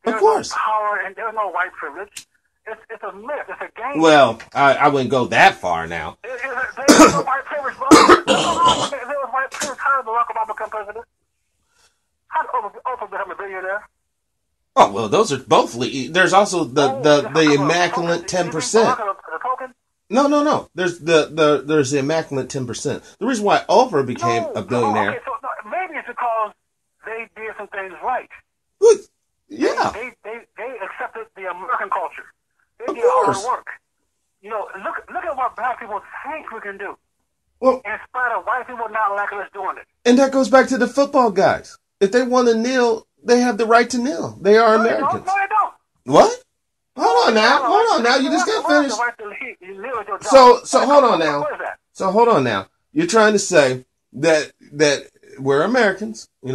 Of course. No power, and there's no white privilege. It's a myth. It's a game. Well, I wouldn't go that far now. There's no white privilege, bro. There was white privilege. How did Barack Obama become president? How did Oprah become a billionaire? Oh, well, those are both. There's also the immaculate 10%. No. There's the immaculate 10%. The reason why Oprah became a billionaire. Okay, so maybe it's because they did some things right. Yeah. They accepted the American culture. They of did course. hard work. people think we can do. Well, in spite of white people not liking us doing it. and that goes back to the football guys. If they want to kneel, they have the right to kneel. They are Americans. No, they don't. What? Hold on now. You just got finished. So hold on now. So hold on now. You're trying to say that we're Americans. We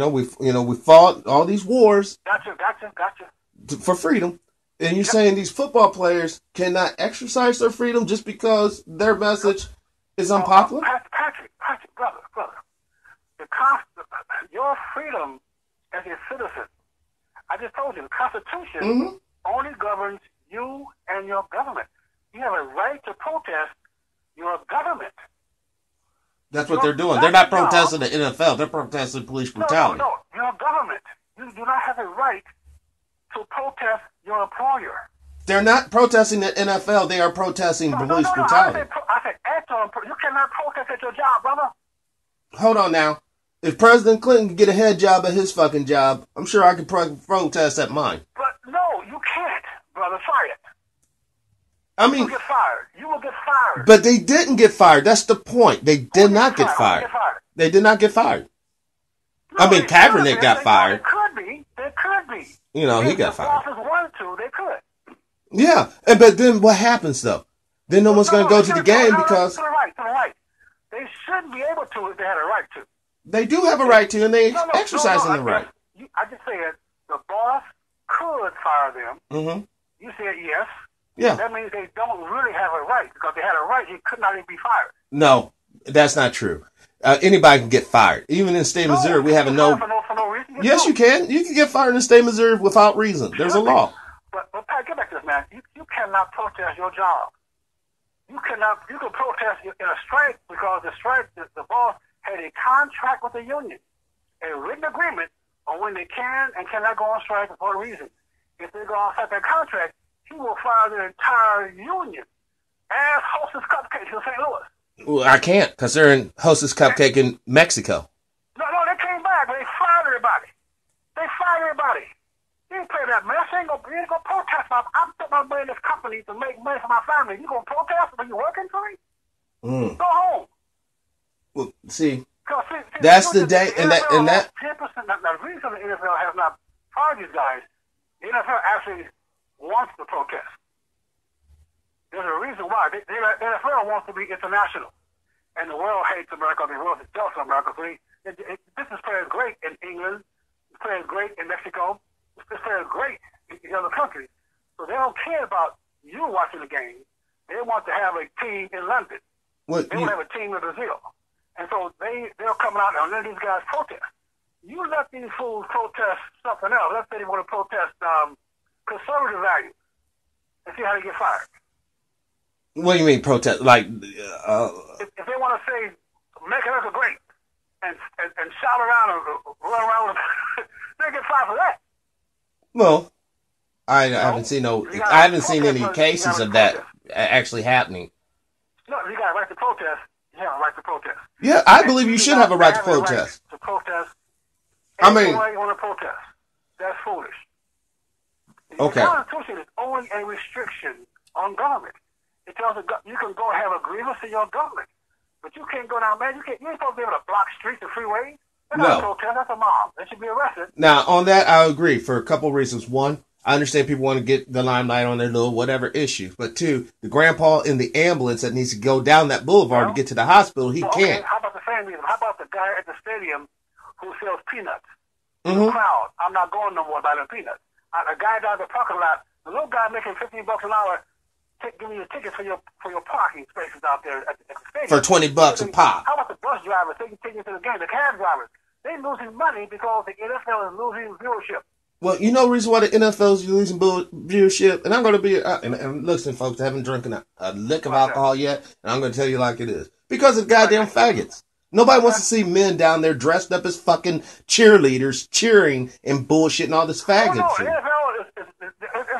fought all these wars. Gotcha. For freedom. And you're saying these football players cannot exercise their freedom just because their message is unpopular? Patrick, brother. Your freedom as a citizen, I just told you, the Constitution only governs you and your government. You have a right to protest your government. That's what they're doing. They're not protesting the NFL. They're protesting police brutality. No. Your government. You do not have a right to protest your employer. They're not protesting the NFL. They are protesting police brutality. I said, you cannot protest at your job, brother. Hold on now. If President Clinton could get a head job at his fucking job, I'm sure I could protest at mine. But no, you can't, brother. Try it. I mean, you will get fired. But they didn't get fired. That's the point. They did not get fired. They did not get fired. No, I mean, Kaepernick got fired. They could be. He got fired. If the bosses wanted to, they could. Yeah, but then what happens though? Then no one's going to go to the game because to the right. They shouldn't be able to if they had a right to. They do have a right to, and they exercising the right. I just said the boss could fire them. Mm-hmm. You said yes. Yeah. That means they don't really have a right, because if they had a right, he could not even be fired. No, that's not true. Anybody can get fired. Even in the state of Missouri, we have a no. For no reason. Yes, you can. You can get fired in the state of Missouri without reason. There's a law. But Pat, get back to this, man. You cannot protest your job. You can protest in a strike because the boss had a contract with the union, a written agreement on when they can and cannot go on strike for a reason. If they go outside that contract, he will fire the entire union as Hostess Cupcakes in St. Louis. Well, I can't because they're in Hostess Cupcake in Mexico. No, they came back, but they fired everybody. You ain't play that mess. You ain't gonna protest. I'm putting my money in this company to make money for my family. You gonna protest when you working for me? Go home. Well, see, see that's the day, and that 10%. The reason the NFL has not fired these guys, the NFL actually wants to protest. There's a reason why. The NFL wants to be international, and the world hates America. The world is jealous of America. So this is playing great in England. It's playing great in Mexico. It's playing great in other countries. So they don't care about you watching the game. They want to have a team in London. They want to have a team in Brazil. And so they're coming out and letting these guys protest. You let these fools protest something else. Let's say they want to protest conservative values and see how they get fired. What do you mean protest? Like, if they want to say "Make America Great" and shout around and run around, they get fired for that. Well, I haven't seen any cases of that actually happening. No, you got a right to protest. You have a right to protest. Yeah, I believe you should have a right to protest. To protest. I mean, you want to protest. That's foolish. Okay. The Constitution is only a restriction on government. It tells you can go have a grievance in your government, but you can't go down, man. You ain't supposed to be able to block streets and freeways. That's not a protest. That's a mob. They should be arrested. Now, on that, I agree for a couple of reasons. One, I understand people want to get the limelight on their little whatever issue. But two, the grandpa in the ambulance that needs to go down that boulevard to get to the hospital, he can't. How about the same reason? How about the guy at the stadium who sells peanuts? The crowd. I'm not going no more by the peanuts. A guy down the parking lot, the little guy making $15 an hour, giving you tickets for your parking spaces out there at the stadium. For $20 a pop. How about the bus drivers taking tickets to the game, the cab drivers? They're losing money because the NFL is losing viewership. Well, you know the reason why the NFL is losing viewership? And I'm going to be, and listen, folks, I haven't drinking a lick of alcohol yet, and I'm going to tell you like it is. Because of goddamn faggots. Nobody wants to see men down there dressed up as fucking cheerleaders, cheering and bullshit and all this faggot shit. The NFL is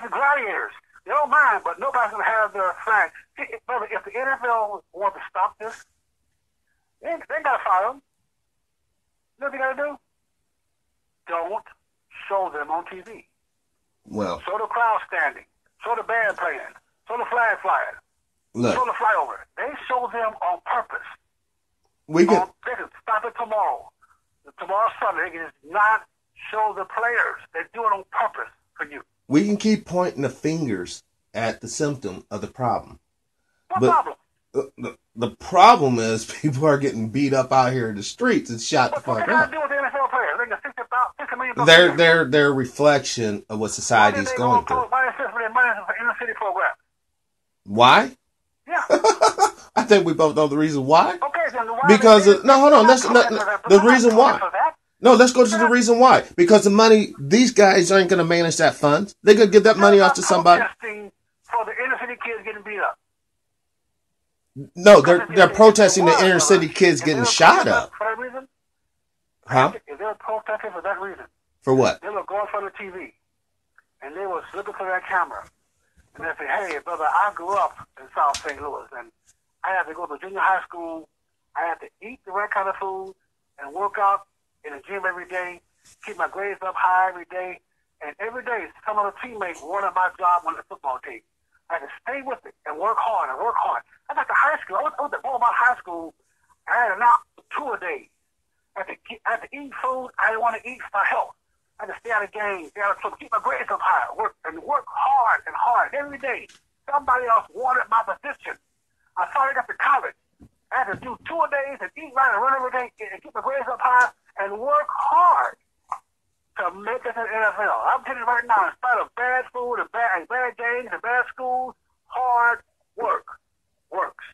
the gladiators. They don't mind, but nobody's going to have their flag. If the NFL wants to stop this, they ain't got to fire them. You know what they got to do? Don't show them on TV. Well, show the crowd standing. Show the band playing. Show the flag flying. Look. Show the flyover. They show them on purpose. We can stop it tomorrow. Tomorrow Sunday, they can just not show the players. They do it on purpose for you. We can keep pointing the fingers at the symptom of the problem. What problem? The problem is people are getting beat up out here in the streets and shot the fuck up. What they got to do with the NFL players? They get $50 million. They're a reflection of what society is going through. Why is this for their money for inner city program? Why? Yeah. I think we both know the reason why. Okay, then why? Because hold on. That's not the reason why. No, let's go to the reason why. Because the money, these guys aren't going to manage that fund. They're going to give that money off to somebody. Protesting for the inner city kids getting beat up. No, they're protesting the inner city kids getting shot up. For that reason? Huh? If they're protesting for that reason. For what? They will go in front of the TV, and they will look for that camera, and they say, "Hey, brother, I grew up in South St. Louis, and I had to go to junior high school. I had to eat the right kind of food and work out in the gym every day, keep my grades up high every day, and every day some of the teammates wanted my job on the football team. I had to stay with it and work hard and work hard. I got to high school. I was at Beaumont High School. I had an hour, 2 a day. I had to eat food I didn't want to eat for health. I had to stay out of games, stay out of trouble, keep my grades up high, work hard and hard every day. Somebody else wanted my position. I finally got to college. I had to do 2 a days and eat right and run every day and keep my grades up high and work hard to make it to the NFL. I'm telling you right now, in spite of bad food and bad games and bad schools, hard work works.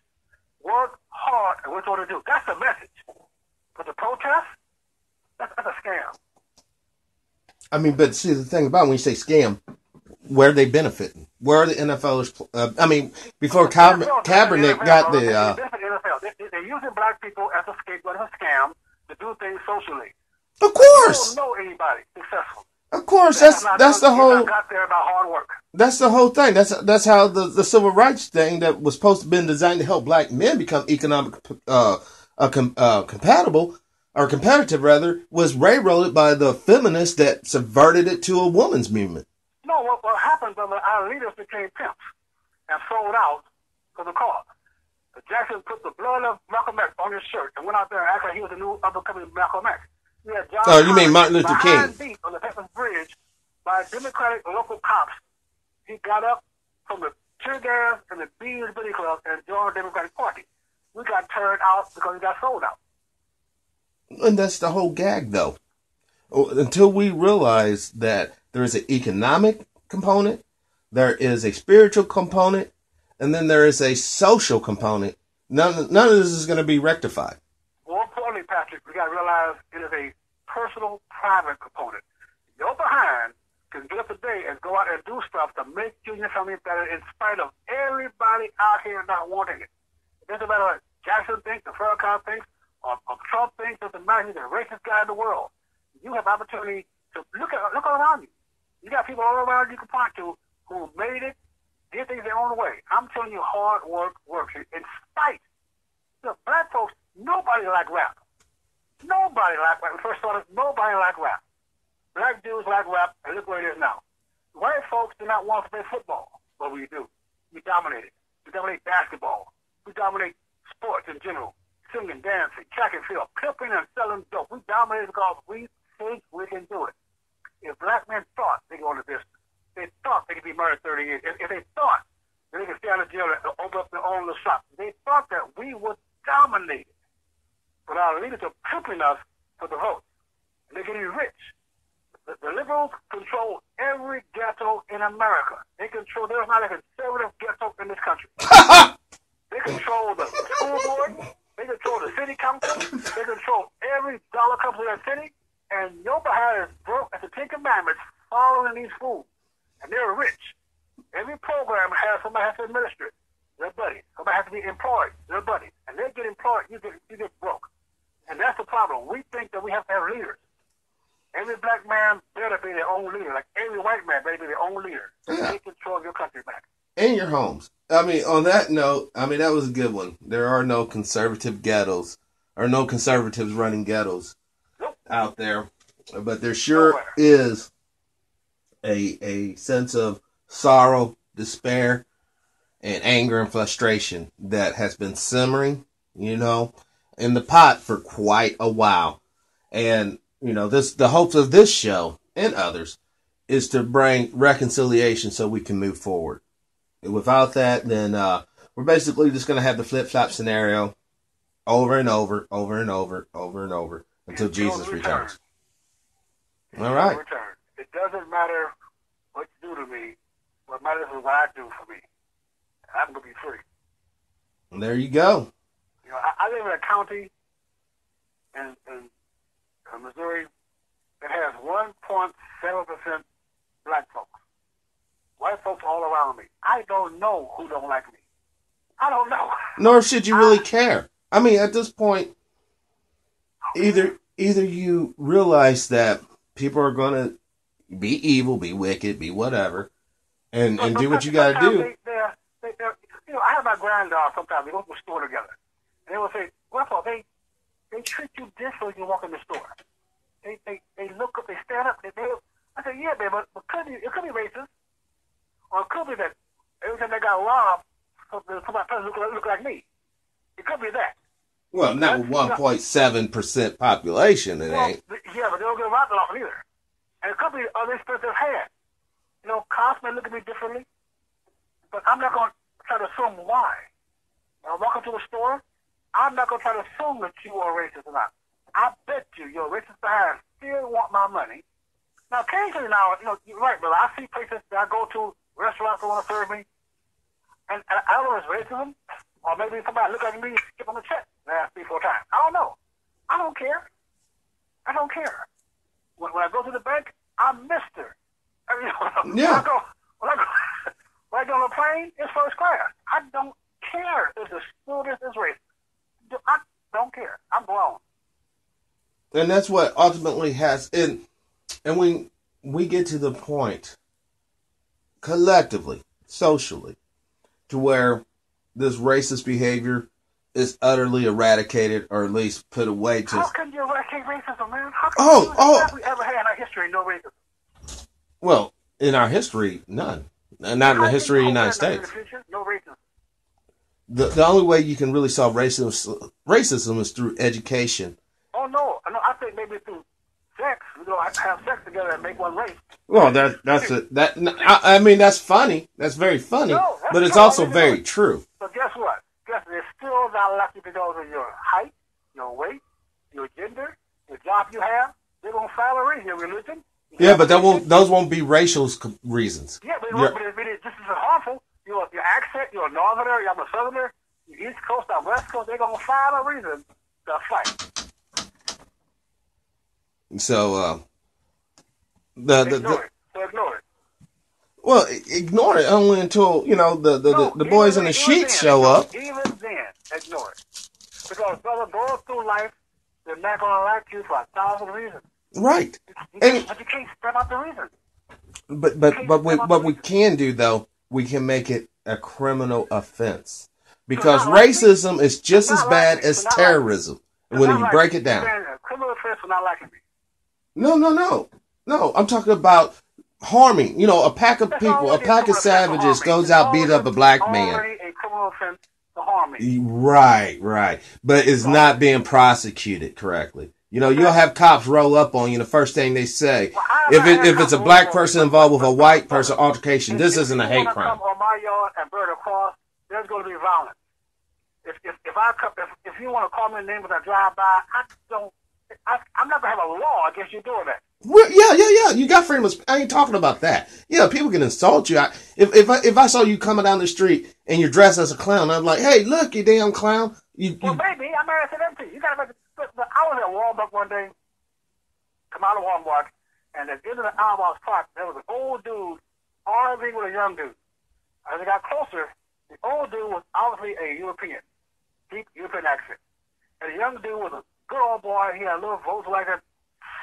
Work hard and what you want to do. That's the message. But the protest, that's a scam. I mean, but see, the thing about when you say scam, where are they benefiting? Where are the NFLers? Before Kaepernick got the... They're using black people as a scapegoat, as a scam, to do things socially. Of course. You don't know anybody successful. Of course, that's the whole. Got there about hard work. That's the whole thing. That's how the civil rights thing that was supposed to have been designed to help black men become economic compatible or competitive rather was railroaded by the feminists that subverted it to a woman's movement. No, what happened? Our leaders became pimps and sold out for the cause. Jackson put the blood of Malcolm X on his shirt and went out there and acted like he was the new up-and-coming Malcolm X. You mean Martin Luther King? Beat on the Pepper's Bridge by Democratic local cops. He got up from the tear gas and the Beans Billy Club and joined the Democratic Party. We got turned out because we got sold out. And that's the whole gag, though. Until we realize that there is an economic component, there is a spiritual component, and then there is a social component, none of this is going to be rectified. More importantly, Patrick, we got to realize it is a personal, private component. Your behind can get up today and go out and do stuff to make you and your family better in spite of everybody out here not wanting it. It doesn't matter what Jackson thinks, the Farrakhan thinks, or Trump thinks, it doesn't matter. He's the racist guy in the world. You have opportunity to look around you. You got people all around you can point to who made it, did things their own way. I'm telling you, hard work works. In spite, look, black folks, nobody like rap. Nobody like rap. First of all, nobody like rap. Black dudes like rap, and look where it is now. White folks do not want to play football, but we do. We dominate it. We dominate basketball. We dominate sports in general. Singing, dancing, track and field, pimping and selling dope. We dominate it because we think we can do it. If black men thought they could go into business, they thought they could be married 30 years. If they thought that they could stay out of jail and open up their own little shop, they thought that we would dominate it. But our leaders are pimping us for the vote. And they're getting rich. The liberals control every ghetto in America. There's not a conservative ghetto in this country. They control the school board. They control the city council. They control every dollar comes to that city. And your behind is broke as the Ten Commandments following these fools. And they're rich. Every program has somebody has to administer it. Their buddies. Somebody has to be employed. Their buddies. And they get employed, you get broke. And that's the problem. We think that we have to have leaders. Every black man better be their own leader. Like every white man better be their own leader. Yeah. They control your country back. And your homes. I mean, on that note, that was a good one. There are no conservative ghettos, or no conservatives running ghettos out there. But there sure is a sense of sorrow, despair, and anger and frustration that has been simmering, in the pot for quite a while. And, the hopes of this show and others is to bring reconciliation so we can move forward. Without that, then we're basically just going to have the flip-flop scenario over and over, over and over, over and over until Jesus returns. All right. It doesn't matter what you do to me. What matters is what I do for me. I'm going to be free. And there you go. I live in a county in Missouri that has 1.7% black folks. White folks all around me. I don't know who don't like me. I don't know. Nor should you really care. I mean, at this point, either you realize that people are going to be evil, be wicked, be whatever, and do what you got to do. I have my granddaughter sometimes. We go to the store together. And they will say, Grandpa, they treat you differently when you walk in the store. They look up, they stand up. I say, yeah, baby, but it could be racist. Or it could be that every time they got robbed, somebody look like me. It could be that. Well, not with 1.7% population, it ain't. Yeah, but they don't get robbed often either. And it could be other expensive hair. Cops may look at me differently, but I'm not going to try to assume why. When I walk into a store, I'm not going to try to assume that you are racist or not. I bet your racist behind still want my money. Now, occasionally now, you're right, brother. I see places that I go to, restaurants that want to serve me, and I don't know if it's racism, or maybe somebody look at me and skip on the check and ask me 4 times. I don't know. I don't care. I don't care. When I go to the bank, I'm Mr. Yeah. When I go on a plane, it's first class. I don't care if the student is racist. I don't care. I'm grown. And that's what ultimately has, and when we get to the point, collectively, socially, to where this racist behavior is utterly eradicated, or at least put away to... How can you eradicate racism, man? How have we ever had in our history no racism? Well, in our history, none. Not in the history of the United States. No racism. The only way you can really solve racism is through education. Oh, no. I think maybe through sex. Have sex together and make one race. Well, that's it. I mean, that's funny. That's very funny. No, but it's also very true. But guess what? There's still not lucky because of your height, your weight, your gender, the job you have. They're going to salary, your religion. Yeah, but those won't be racial reasons. Yeah, but it's just as harmful. Your accent, you're a northerner, you're a southerner, you're East Coast, I'm West Coast. They're going to find a reason to fight. So, ignore it. Well, ignore it only until, the boys in the sheets show up. Even then, ignore it. Because, brother, going through life, they're not going to like you for 1,000 reasons. Right. But you can't spread out the reasons. But what we can do, though, we can make it a criminal offense. Because racism is just as bad as terrorism when you break it down. A criminal offense for not liking me. No. I'm talking about harming. A pack of people, a pack of savages goes out, beat up a black man. A criminal offense to harm me. Right. But it's not being prosecuted correctly. You'll have cops roll up on you. The first thing they say, if it's a black person involved with a white person altercation, this isn't a hate crime. If you want to come on my yard and burn a cross, there's going to be violence. If you want to call me a name as I drive by, I'm not going to have a law against you doing that. Well, yeah. You got freedom of speech. I ain't talking about that. Yeah, people can insult you. If I saw you coming down the street and you're dressed as a clown, I'm like, hey, look, you damn clown. Well, maybe. I'm married to them too. You got to make But I was at Walmart one day, come out of Walmart, and at the end of the aisle I was parked, there was an old dude arguing with a young dude. As I got closer, the old dude was obviously a European, deep European accent. And the young dude was a good old boy. He had a little Volkswagen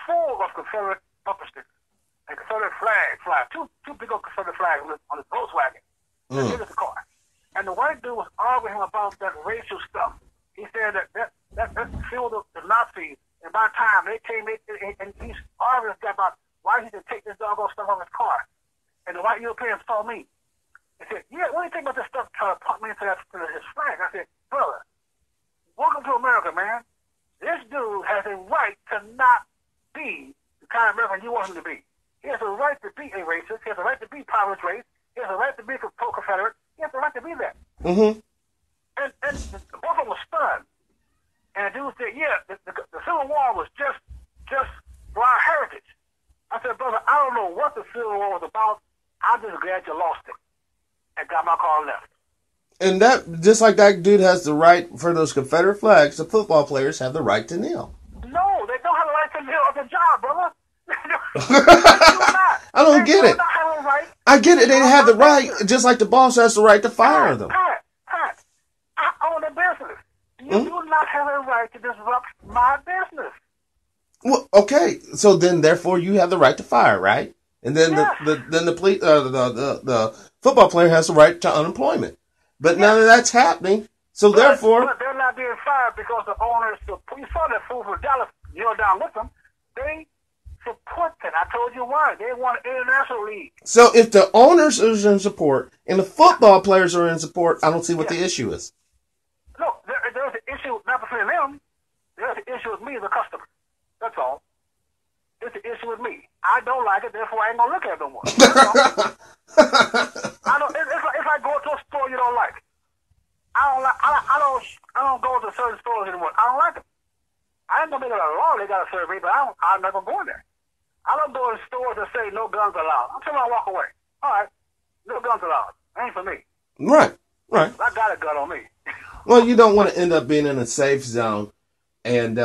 full of Confederate bumper stickers and Confederate flags, two big old Confederate flags on his Volkswagen. In the car. And the white dude was arguing about that racial stuff. He said that filled the Nazis, and by the time they came, and he's arguing about why he should take this doggone stuff off his car. And the white Europeans saw me. He said, yeah, what do you think about this stuff trying to pump me into his flag? I said, brother, welcome to America, man. This dude has a right to not be the kind of American you want him to be. He has a right to be a racist. He has a right to be powerless race. He has a right to be a pro-Confederate. He has a right to be that. Mm-hmm. And both of them were stunned. And the dude said, yeah, the Civil War was just for our heritage. I said, brother, I don't know what the Civil War was about. I'm just glad you lost it. And got my car and left. And that, just like that dude has the right for those Confederate flags, the football players have the right to kneel. No, they don't have the right to kneel at the job, brother. I don't get it. I get it. They have the right, just like the boss has the right to fire them. Pat, I own a business. You do not have a right to disrupt my business. Well, okay. So then, therefore, you have the right to fire, right? And then yes. the football player has the right to unemployment. But none of that's happening. So therefore, but they're not being fired because the owners. You saw that fool from Dallas kneel down with them. They support that. I told you why. They want an international league. So if the owners are in support and the football players are in support, I don't see what the issue is. Look, there's an issue not between them. There's an issue with me, the customer. That's all. It's an issue with me. I don't like it, therefore I ain't gonna look at it no more. I don't. It's like going to a store you don't like. I don't go to certain stores anymore. I don't like them. I ain't gonna make it a law. They gotta serve me, but I'm never going there. I don't go in stores that say no guns allowed. I'm telling you, I walk away. All right, no guns allowed. Ain't for me. Right. I got a gun on me. Well, you don't want to end up being in a safe zone and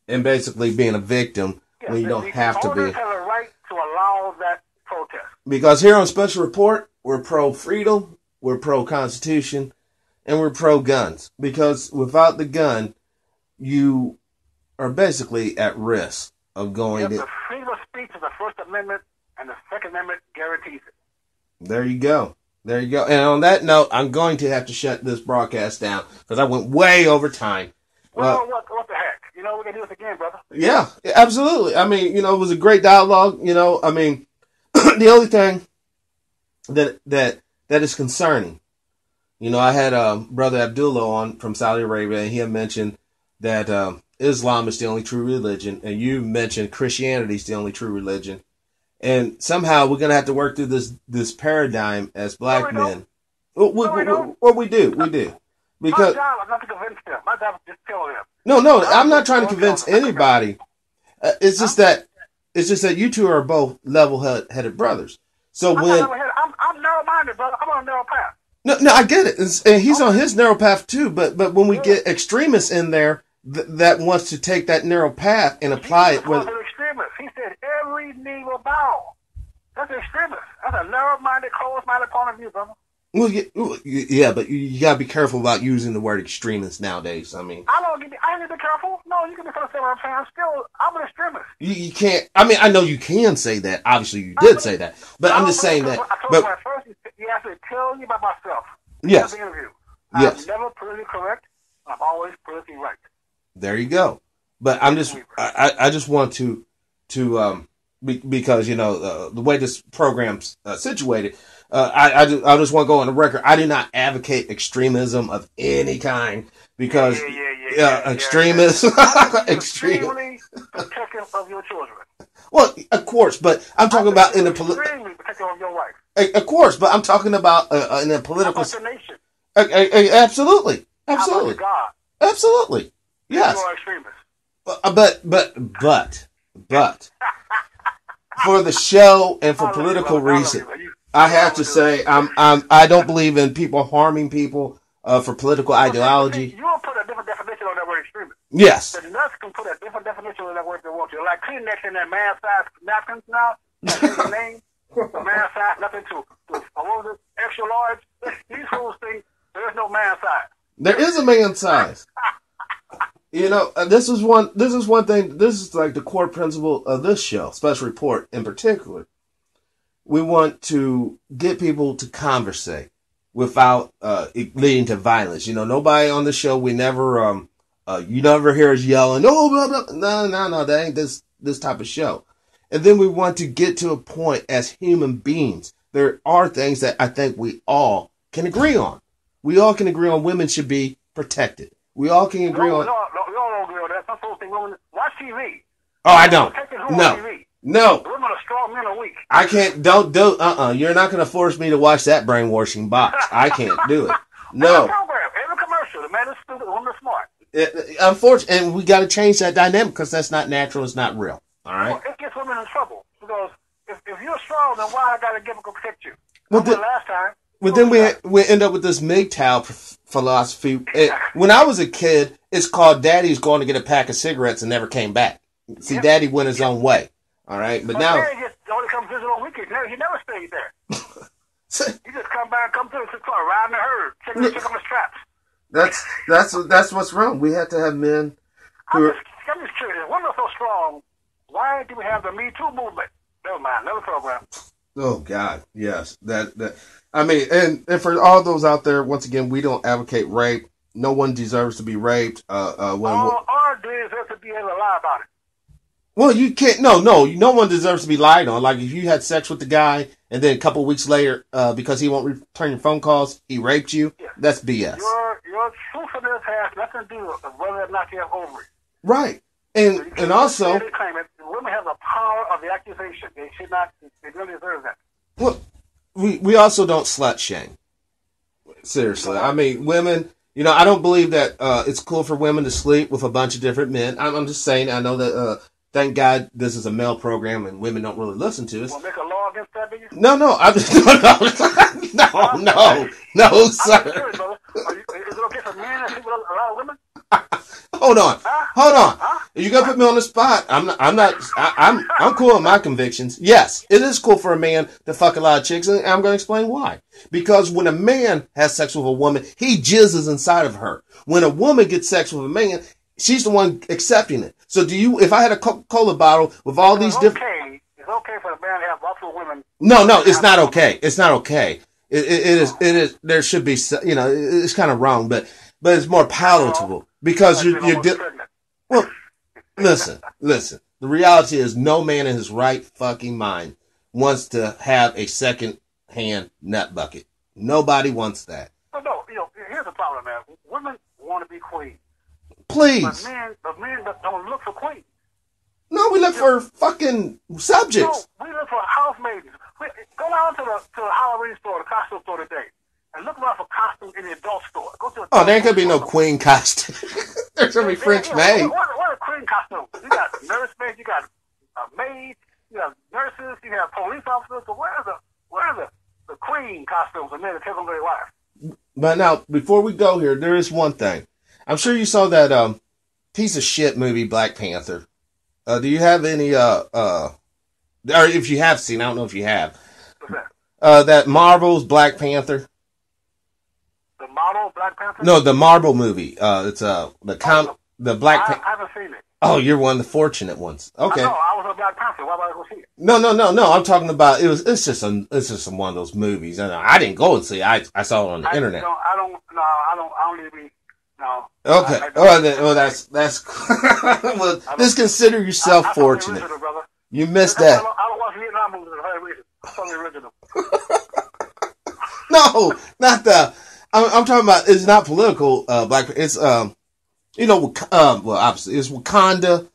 basically being a victim when you don't have to be. Owners have a right to allow that protest. Because here on Special Report, we're pro-freedom, we're pro-constitution, and we're pro-guns. Because without the gun, you are basically at risk of going to... The freedom of speech is the First Amendment, and the Second Amendment guarantees it. There you go. And on that note, I'm going to have to shut this broadcast down because I went way over time. Well, what the heck? We're going to do this again, brother. Yeah, absolutely. I mean, it was a great dialogue. I mean, the only thing that is concerning, I had Brother Abdullah on from Saudi Arabia, and he had mentioned that Islam is the only true religion, and you mentioned Christianity is the only true religion. And somehow we're going to have to work through this paradigm as black men. We do. Because, my job is not to convince them. My job is just tell them. No, I'm not trying to convince anybody. It's just that you two are both level-headed brothers. So I'm narrow-minded, brother. I'm on a narrow path. No, I get it. And he's on his narrow path too. But when we get extremists in there that wants to take that narrow path and apply it with... He said every knee will bow. That's an extremist. That's a narrow-minded, closed-minded point of view, brother. Well, yeah, but you gotta be careful about using the word extremist nowadays. I mean, I need to be careful. No, you can be careful what I'm saying. I'm an extremist. You can't. I mean, I know you can say that. Obviously, you did say that, but I'm just saying that. I told you at first. You asked me to tell you about myself. Yes. The interview. Yes. I'm never politically correct. I'm always politically right. There you go. But I'm just. I just want to because the way this program's situated. I just want to go on the record. I do not advocate extremism of any kind because extremists extremely protective of your children. Well, of course, but I'm talking about in the extremely protective of your wife. Of course, but I'm talking about in a political. How about the nation? Absolutely. How about God? Absolutely. Yes. You are extremists. But for the show and for political reasons. I have to say, I don't believe in people harming people for political ideology. You will put a different definition on that word extremist. Yes. The nuts can put a different definition on that word if they want to. Like Kleenex in that man-sized napkins now. That's the name. The man-sized, nothing to what was it? Extra large. These fools think there's no man-size. There is a man-size. This is one thing. This is like the core principle of this show, Special Report in particular. We want to get people to conversate without it leading to violence. Nobody on the show, we never, you never hear us yelling, oh, blah, blah. No, that ain't this type of show. And then we want to get to a point as human beings there are things that I think we all can agree on. We all can agree on women should be protected. We all can agree on. No, you don't agree on that. Some folks think women watch TV. Oh, I don't. No. Women are strong, men are weak. I can't. Don't do. You're not going to force me to watch that brainwashing box. I can't do it. No. Every commercial, the man is stupid, the woman is smart. Unfortunately, and we got to change that dynamic because that's not natural. It's not real. All right. Well, it gets women in trouble because if you're strong, then why I got to give them to protect you? Well, last time. But then we end up with this MGTOW philosophy. When I was a kid, it's called Daddy's going to get a pack of cigarettes and never came back. See, Daddy went his own way. All right, but now Daddy just only comes visit on weekends. He never stayed there. He just come to the car, riding the herd, checking on the straps. That's what's wrong. We have to have men who I'm just curious. Women are so strong. Why do we have the Me Too movement? Never mind, another program. Oh God, yes. That I mean, and for all those out there, once again, we don't advocate rape. No one deserves to be raped. Our deserve to be able to lie about it. Well, you can't. No one deserves to be lied on. Like if you had sex with the guy, and then a couple of weeks later, because he won't return your phone calls, he raped you. Yeah. That's BS. Your truthfulness has nothing to do with whether or not you have ovaries. Right, and also, women have the power of the accusation. They should not. They don't deserve that. Well, we also don't slut shame. Seriously, I mean, women. You know, I don't believe that it's cool for women to sleep with a bunch of different men. I'm just saying. I know that. Thank God this is a male program and women don't really listen to us. Want to make a law against that, do you? No. I'm just, no, sir. I'm curious, brother. Is it okay for men to sleep with a lot of women? Hold on. You gotta put me on the spot. I'm cool with my convictions. Yes, it is cool for a man to fuck a lot of chicks, and I'm gonna explain why. Because when a man has sex with a woman, he jizzes inside of her. When a woman gets sex with a man, she's the one accepting it. So if I had a Coca-Cola bottle with all these different... It's okay for a man to have multiple women. No, it's not okay. It's not okay. It is, there should be, it's kind of wrong, but it's more palatable because well, listen. The reality is no man in his right fucking mind wants to have a second hand nut bucket. Nobody wants that. But no, here's the problem, man. Women want to be queens. Please. But men don't look for queens. No, we look for fucking subjects. No, we look for housemaidens. Go down to the Halloween store, the costume store today, and look around for costumes in the adult store. There ain't gonna be no queen costume. There's gonna be French maid. What are queen costumes? You got nursemaids, you got maids, you have nurses, you have police officers. So where are the queen costumes of men that take on their wife? But now, before we go here, there is one thing. I'm sure you saw that piece of shit movie, Black Panther. Do you have any, or if you have seen, I don't know if you have. What's that? That Marvel's Black Panther. The Marvel Black Panther? No, the Marvel movie. It's the Black Panther. I haven't seen it. Oh, you're one of the fortunate ones. Okay. I know, I was a Black Panther. Why would I go see it? No. I'm talking about it's just one of those movies. And I didn't go and see it. I saw it on the internet. I don't need to be. No. Okay. That's well. Just consider yourself fortunate. Original, you missed that. I don't watch Vietnam movies for that reason. I saw the original. No, not the. I'm talking about. It's not political. Black. It's well, obviously it's Wakanda,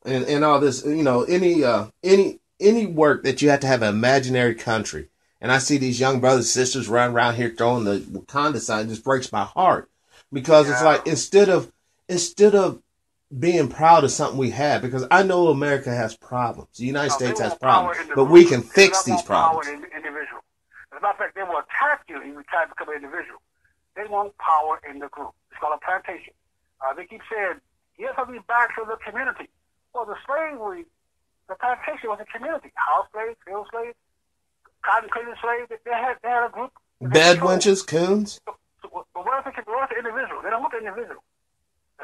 and all this. Any work that you have to have an imaginary country. And I see these young brothers and sisters running around here throwing the Wakanda sign. It just breaks my heart. Because it's like instead of being proud of something we have, because I know America has problems. The United States has problems, but we can fix these problems. As a matter of fact, they will attack you if you try to become an individual. They want power in the group. It's called a plantation. They keep saying, yes, I'll be back to the community. Well, the plantation was a community. House slaves, field slaves, cotton cleaning slaves. They had a group. Bed wenches, coons. But what if the individual? They don't want the individual.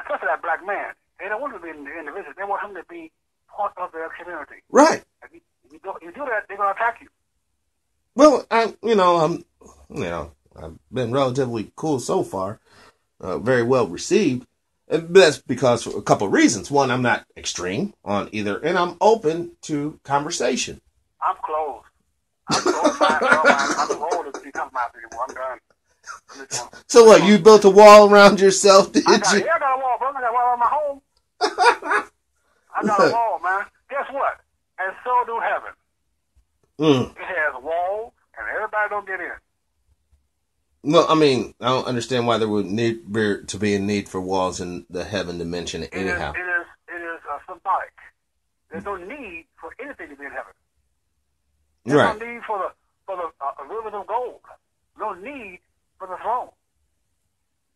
Especially that black man. They don't want to be an individual. They want him to be part of their community. Right. If you do that, they're going to attack you. Well, I've been relatively cool so far. Very well received. And that's because for a couple of reasons. One, I'm not extreme on either, and I'm open to conversation. I'm closed. I'm closed. my mouth anymore. I'm done. So what, you built a wall around yourself, did you? Yeah, I got a wall, bro. I got a wall around my home. I got a wall, man. Guess what? And so do heaven. It has walls, and everybody don't get in. Well, I mean, I don't understand why there would need to be a need for walls in the heaven dimension anyhow. It is symbolic. There's no need for anything to be in heaven. There's Right. no need for the rivers of gold. No need for the throne.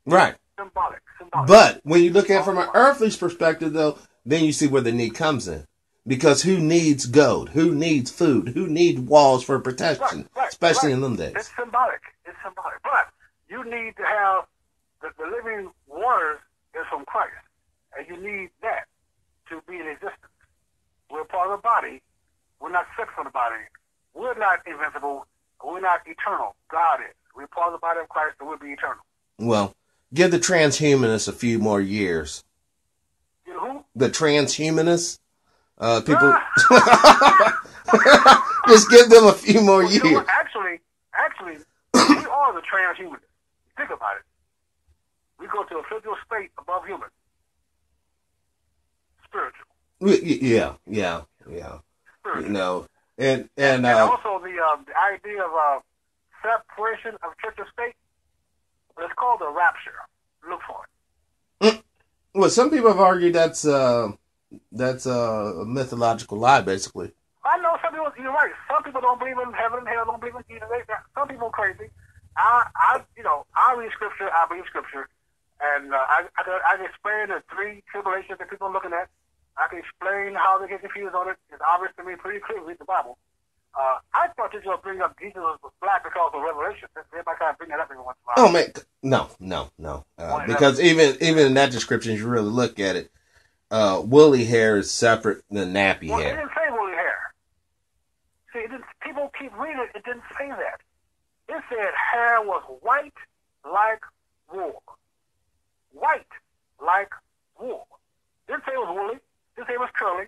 Right. Symbolic. But when you look at it from an earthly perspective, though, then you see where the need comes in. Because who needs gold? Who needs food? Who needs walls for protection? Especially in them days. It's symbolic. But you need to have the living waters is from Christ. And you need that to be in existence. We're part of the body. We're not separate from the body. We're not invincible. We're not eternal. God is. We're part of the body of Christ, and we'll be eternal. Well, give the transhumanists a few more years. You know who? The transhumanists? People... Just give them a few more years. You know what? Actually, we are the transhumanists. Think about it. We go to a physical state above human. Spiritual. Yeah. Spiritual. You know, and also the idea of separation of church and state. It's called the rapture. Look for it. Well, some people have argued that's a mythological lie, basically. I know some people. You're right. Some people don't believe in heaven and hell. Don't believe in Jesus. Some people are crazy. I read scripture. I believe scripture, and I can explain the three tribulations that people are looking at. I can explain how they get confused on it. It's obvious to me pretty clearly. Read the Bible. I thought you were going to bring up Jesus was black because of Revelation. Everybody kind of bring that up every once in a while. Oh man, no. Because even in that description, if you really look at it, woolly hair is separate than nappy hair. It didn't say woolly hair. See, people keep reading it. It didn't say that. It said hair was white like wool. White like wool. It didn't say it was woolly. It didn't say it was curly.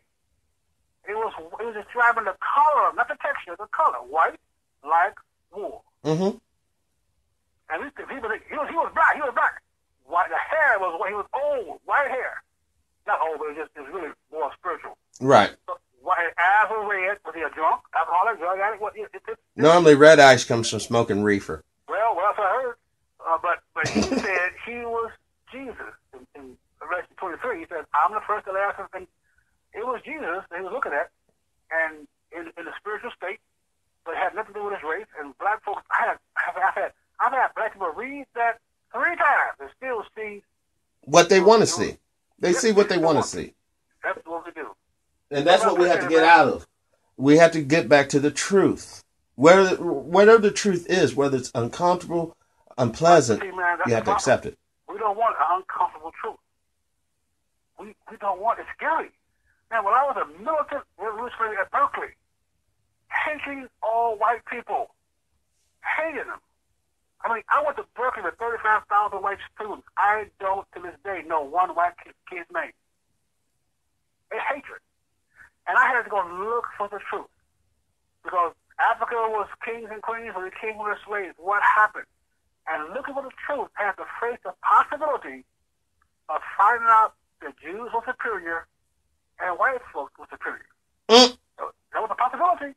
It was describing the color, not the texture, the color. White like wool. Mm-hmm. And he was black. He was black. White. The hair was he was old. White hair. Not old, but it was really more spiritual. Right. So, eyes were red. Was he a drunk? Alcoholic? Drug addict? Normally, red eyes comes from smoking reefer. Well, that's what I heard. But he said he was Jesus. In Revelation 23, he said, I'm the first and last. And it was Jesus that he was looking at, and in the spiritual state, but it had nothing to do with his race. And black folks, I've had black people read that 3 times and still see what they want to see. They see what they want to see. That's what we do. And that's what we have to get out of. We have to get back to the truth. Whatever the truth is, whether it's uncomfortable, unpleasant, you have to accept it. We don't want an uncomfortable truth. We don't want it. It's scary. Now, when I was a militant revolutionary at Berkeley, hating all white people, hating them. I mean, I went to Berkeley with 35,000 white students. I don't, to this day, know one white kid's name. It's hatred. And I had to go look for the truth. Because Africa was kings and queens, and the king were slaves. What happened? And looking for the truth, I had to face the possibility of finding out the Jews were superior and white folks were superior. So that was a possibility.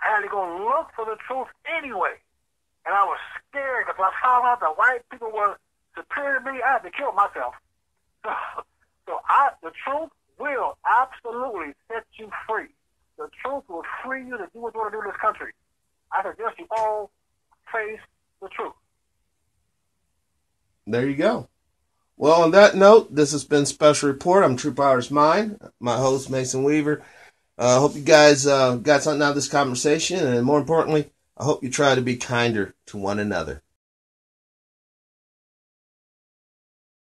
I had to go look for the truth anyway. And I was scared because I found out that white people were superior to me. I had to kill myself. So the truth will absolutely set you free. The truth will free you to do what you want to do in this country. I suggest you all face the truth. There you go. Well, on that note, this has been Special Report. I'm TruePowerIsMine. My host, Mason Weaver. I hope you guys got something out of this conversation. And more importantly, I hope you try to be kinder to one another.